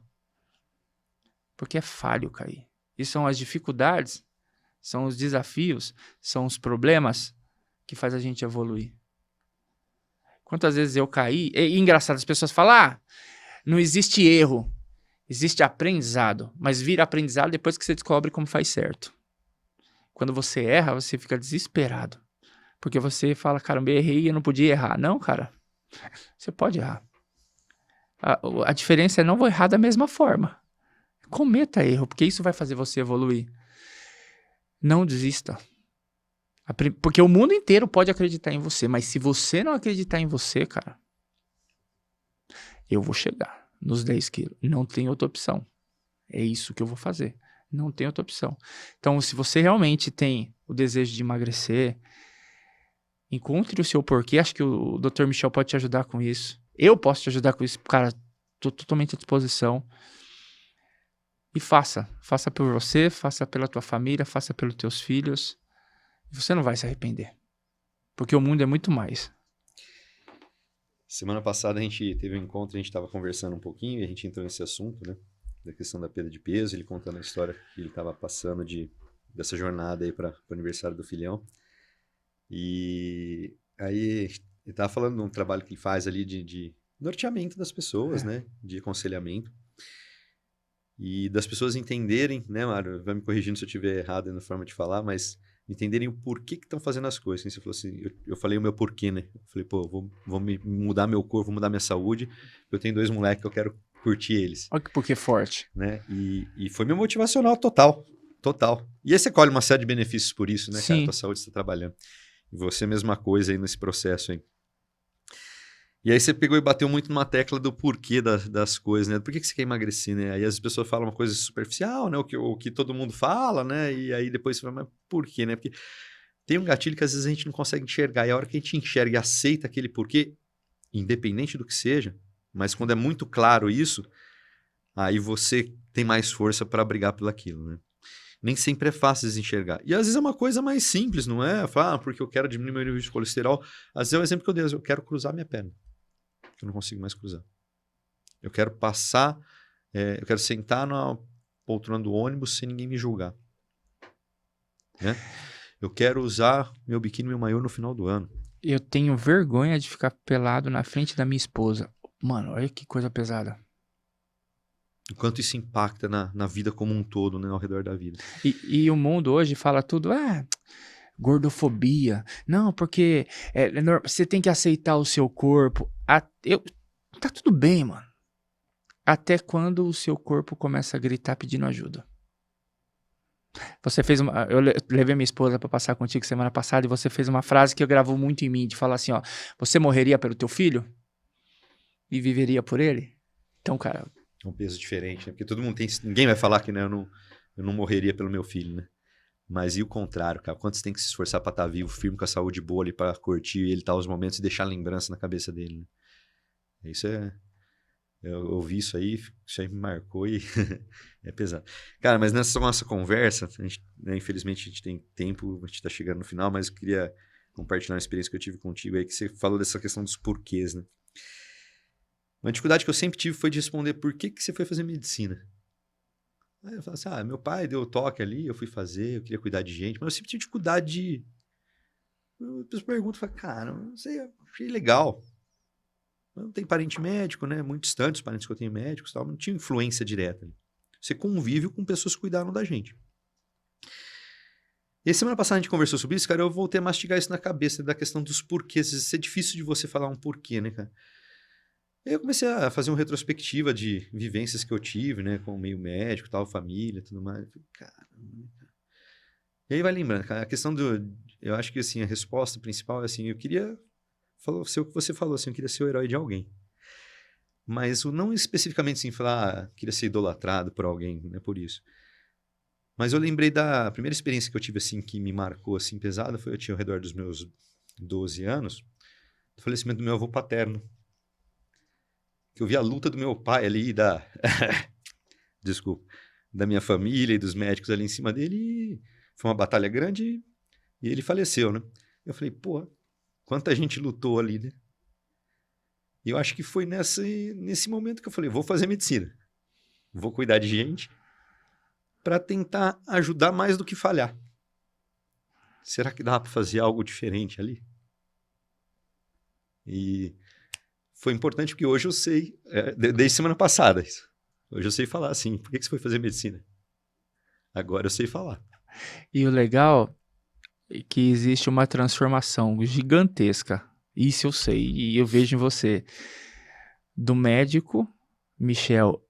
Porque é falho cair. E são as dificuldades, são os desafios, são os problemas que faz a gente evoluir. Quantas vezes eu caí... E engraçado, as pessoas falam, não existe erro, existe aprendizado. Mas vira aprendizado depois que você descobre como faz certo. Quando você erra, você fica desesperado. Porque você fala, caramba, eu errei e eu não podia errar. Não, cara, você pode errar. A diferença é não vou errar da mesma forma. Cometa erro, porque isso vai fazer você evoluir. Não desista. Porque o mundo inteiro pode acreditar em você, mas se você não acreditar em você, cara, eu vou chegar nos 10 quilos. Não tem outra opção. É isso que eu vou fazer. Não tem outra opção. Então, se você realmente tem o desejo de emagrecer, encontre o seu porquê. Acho que o Dr. Michel pode te ajudar com isso. Eu posso te ajudar com isso. Cara, estou totalmente à disposição. E faça. Faça por você, faça pela tua família, faça pelos teus filhos. Você não vai se arrepender. Porque o mundo é muito mais. Semana passada a gente teve um encontro, a gente estava conversando um pouquinho e a gente entrou nesse assunto, né? Da questão da perda de peso, ele contando a história que ele estava passando de dessa jornada aí para o aniversário do filhão. E aí ele tava falando de um trabalho que ele faz ali de norteamento das pessoas, né? De aconselhamento. E das pessoas entenderem, né, Mário? Vai me corrigindo se eu estiver errado na forma de falar, mas entenderem o porquê que estão fazendo as coisas. Você falou assim, eu falei o meu porquê, né? Eu falei, pô, vou mudar meu corpo, vou mudar minha saúde. Eu tenho 2 moleques que eu quero curtir eles. Olha que porquê forte. Né? E foi meu motivacional total. Total. E aí você colhe uma série de benefícios por isso, né, cara? Sim. Tua saúde está trabalhando. E você, mesma coisa aí nesse processo aí. E aí você pegou e bateu muito numa tecla do porquê das coisas, né? Por que você quer emagrecer, né? Aí as pessoas falam uma coisa superficial, né? O que todo mundo fala, né? E aí depois você fala, mas por quê, né? Porque tem um gatilho que às vezes a gente não consegue enxergar. E a hora que a gente enxerga e aceita aquele porquê, independente do que seja, mas quando é muito claro isso, aí você tem mais força para brigar por aquilo, né? Nem sempre é fácil de enxergar. E às vezes é uma coisa mais simples, não é? Falar, porque eu quero diminuir meu nível de colesterol. Às vezes é o exemplo que eu dei, eu quero cruzar minha perna. Eu não consigo mais cruzar. Eu quero passar, eu quero sentar na poltrona do ônibus sem ninguém me julgar. Né? Eu quero usar meu biquíni e meu maiô no final do ano. Eu tenho vergonha de ficar pelado na frente da minha esposa. Mano, olha que coisa pesada. O quanto isso impacta na vida como um todo, né, ao redor da vida. E o mundo hoje fala tudo, gordofobia. Não, porque você tem que aceitar o seu corpo. Tá tudo bem, mano. Até quando o seu corpo começa a gritar pedindo ajuda. Você fez eu levei minha esposa pra passar contigo semana passada e você fez uma frase que eu gravo muito em mim, de falar assim, ó, você morreria pelo teu filho? E viveria por ele? Então, cara... É um peso diferente, né? Porque todo mundo tem... Ninguém vai falar que, né, eu não morreria pelo meu filho, né? Mas e o contrário, cara? Quanto você tem que se esforçar pra estar vivo, firme, com a saúde boa ali, pra curtir ele, tá os momentos e deixar lembrança na cabeça dele, né? Isso eu ouvi isso aí me marcou e é pesado. Cara, mas nessa nossa conversa, a gente, né, infelizmente a gente tem tempo, a gente tá chegando no final, mas eu queria compartilhar uma experiência que eu tive contigo aí, que você falou dessa questão dos porquês, né? Uma dificuldade que eu sempre tive foi de responder por que você foi fazer medicina. Aí eu falo assim, meu pai deu o toque ali, eu fui fazer, eu queria cuidar de gente, mas eu sempre tive dificuldade de... Eu pergunto, falo, cara, não sei, eu achei legal. Eu não tenho parente médico, né? Muito distante os parentes que eu tenho médicos e tal, não tinha influência direta. Você convive com pessoas que cuidaram da gente. E semana passada a gente conversou sobre isso, cara, eu voltei a mastigar isso na cabeça, da questão dos porquês. Às vezes é difícil de você falar um porquê, né, cara? Aí eu comecei a fazer uma retrospectiva de vivências que eu tive, né, com o meio médico, tal, família, tudo mais. Eu falei, caramba. E aí vai lembrando, cara, a questão eu acho que, assim, a resposta principal é assim, eu queria ser o que você falou, assim, eu queria ser o herói de alguém. Mas não especificamente assim, falar, queria ser idolatrado por alguém, não é por isso. Mas eu lembrei da primeira experiência que eu tive, assim, que me marcou, assim, pesada, eu tinha ao redor dos meus 12 anos, do falecimento do meu avô paterno. Que eu vi a luta do meu pai ali, desculpa, da minha família e dos médicos ali em cima dele, e foi uma batalha grande e ele faleceu, né? Eu falei, pô, quanta gente lutou ali, né? E eu acho que foi nesse momento que eu falei, vou fazer medicina, vou cuidar de gente para tentar ajudar mais do que falhar. Será que dá para fazer algo diferente ali? E foi importante porque hoje eu sei, desde semana passada isso. Hoje eu sei falar assim, por que você foi fazer medicina? Agora eu sei falar. E o legal é que existe uma transformação gigantesca. Isso eu sei, e eu vejo em você. Do médico, Michel,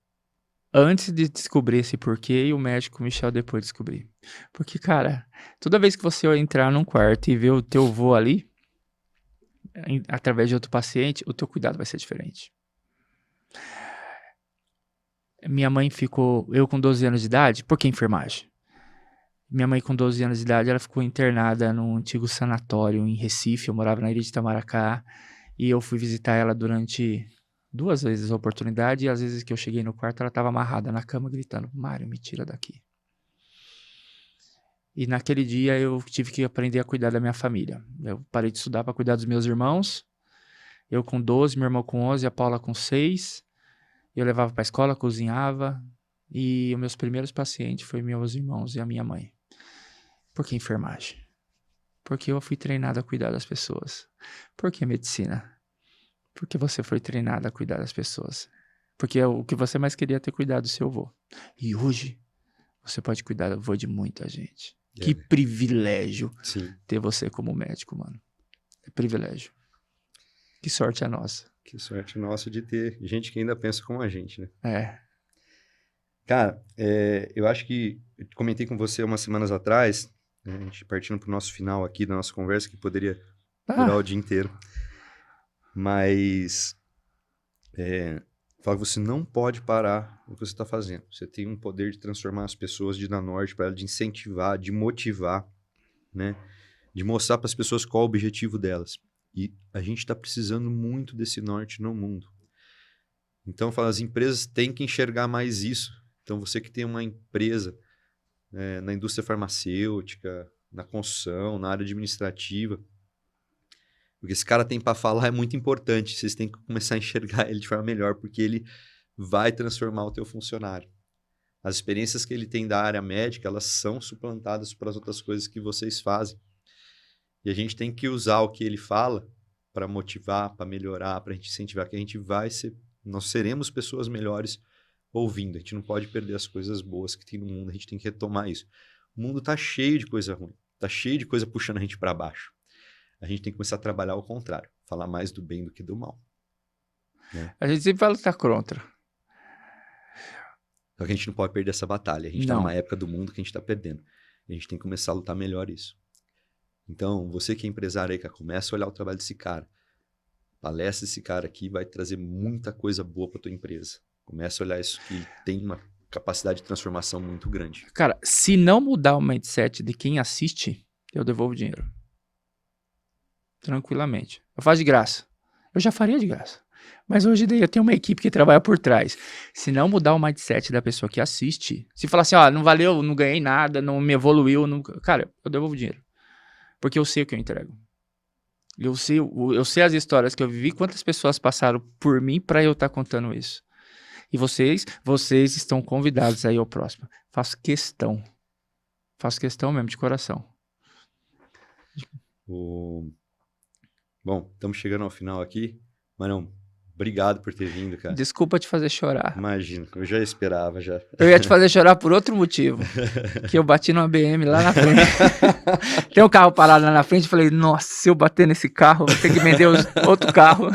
antes de descobrir esse porquê, e o médico Michel depois de descobrir. Porque, cara, toda vez que você entrar num quarto e ver o teu vô ali, através de outro paciente, o teu cuidado vai ser diferente. Minha mãe eu com 12 anos de idade, por que enfermagem? Minha mãe com 12 anos de idade, ela ficou internada num antigo sanatório em Recife, eu morava na ilha de Itamaracá, e eu fui visitar ela durante 2 vezes a oportunidade, e às vezes que eu cheguei no quarto, ela estava amarrada na cama, gritando, Mário, me tira daqui. E naquele dia eu tive que aprender a cuidar da minha família. Eu parei de estudar para cuidar dos meus irmãos, eu com 12, meu irmão com 11, a Paula com 6, eu levava para a escola, cozinhava, e os meus primeiros pacientes foram meus irmãos e a minha mãe. Por que enfermagem? Porque eu fui treinado a cuidar das pessoas. Por que medicina? Porque você foi treinado a cuidar das pessoas. Porque o que você mais queria ter cuidado do seu avô. E hoje, você pode cuidar do avô de muita gente. Que privilégio ter você como médico, mano. É privilégio. Que sorte a nossa. Que sorte nossa de ter gente que ainda pensa como a gente, né? Cara, eu acho que eu comentei com você umas semanas atrás, né, a gente partindo pro nosso final aqui da nossa conversa, que poderia durar o dia inteiro. Mas fala que você não pode parar o que você está fazendo. Você tem um poder de transformar as pessoas, de dar norte para elas, de incentivar, de motivar, né? De mostrar para as pessoas qual é o objetivo delas. E a gente está precisando muito desse norte no mundo. Então, fala, as empresas têm que enxergar mais isso. Então, você que tem uma empresa na indústria farmacêutica, na construção, na área administrativa, o que esse cara tem para falar é muito importante. Vocês têm que começar a enxergar ele de forma melhor, porque ele vai transformar o teu funcionário. As experiências que ele tem da área médica, elas são suplantadas para as outras coisas que vocês fazem. E a gente tem que usar o que ele fala para motivar, para melhorar, para a gente incentivar, que a gente nós seremos pessoas melhores ouvindo. A gente não pode perder as coisas boas que tem no mundo, a gente tem que retomar isso. O mundo está cheio de coisa ruim, está cheio de coisa puxando a gente para baixo. A gente tem que começar a trabalhar ao contrário, falar mais do bem do que do mal. Né? A gente sempre fala que tá contra. Só que a gente não pode perder essa batalha. A gente está numa época do mundo que a gente está perdendo. A gente tem que começar a lutar melhor isso. Então, você que é empresário aí, começa a olhar o trabalho desse cara. Palestra desse cara aqui vai trazer muita coisa boa para tua empresa. Começa a olhar isso que tem uma capacidade de transformação muito grande. Cara, se não mudar o mindset de quem assiste, eu devolvo o dinheiro. Tranquilamente. Eu faço de graça. Eu já faria de graça. Mas hoje eu tenho uma equipe que trabalha por trás. Se não mudar o mindset da pessoa que assiste, se falar assim, não valeu, não ganhei nada, não me evoluiu, cara, eu devolvo o dinheiro. Porque eu sei o que eu entrego. Eu sei as histórias que eu vivi, quantas pessoas passaram por mim para eu estar contando isso. E vocês estão convidados aí ao próximo. Faço questão mesmo, de coração. Bom, estamos chegando ao final aqui. Marão, obrigado por ter vindo, cara. Desculpa te fazer chorar. Imagina, eu já esperava, já. Eu ia te fazer chorar por outro motivo. Que eu bati numa BM lá na frente. Tem um carro parado lá na frente, falei, nossa, se eu bater nesse carro, vou ter que vender outro carro.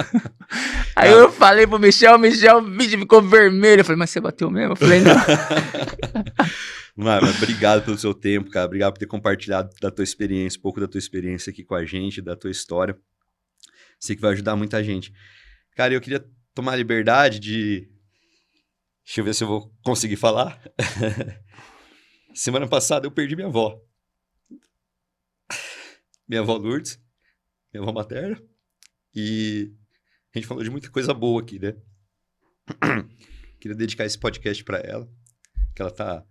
Aí eu falei pro Michel, o vídeo ficou vermelho. Eu falei, mas você bateu mesmo? Eu falei, não. Mas obrigado pelo seu tempo, cara. Obrigado por ter compartilhado da tua experiência, um pouco da tua experiência aqui com a gente, da tua história. Sei que vai ajudar muita gente. Cara, eu queria tomar a liberdade de... Deixa eu ver se eu vou conseguir falar. Semana passada eu perdi minha avó. Minha avó Lourdes, minha avó materna. E a gente falou de muita coisa boa aqui, né? Queria dedicar esse podcast para ela, que ela tá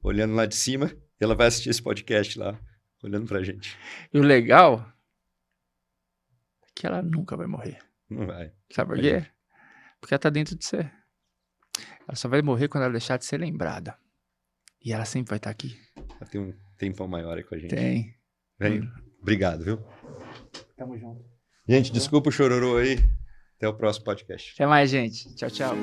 olhando lá de cima e ela vai assistir esse podcast lá, olhando pra gente. E o legal é que ela nunca vai morrer. Não vai. Sabe por quê? Porque ela tá dentro de você. Ela só vai morrer quando ela deixar de ser lembrada. E ela sempre vai estar aqui. Ela tem um tempão maior aí com a gente. Tem. Obrigado, viu? Tamo junto. Gente, desculpa o chororô aí. Até o próximo podcast. Até mais, gente. Tchau, tchau.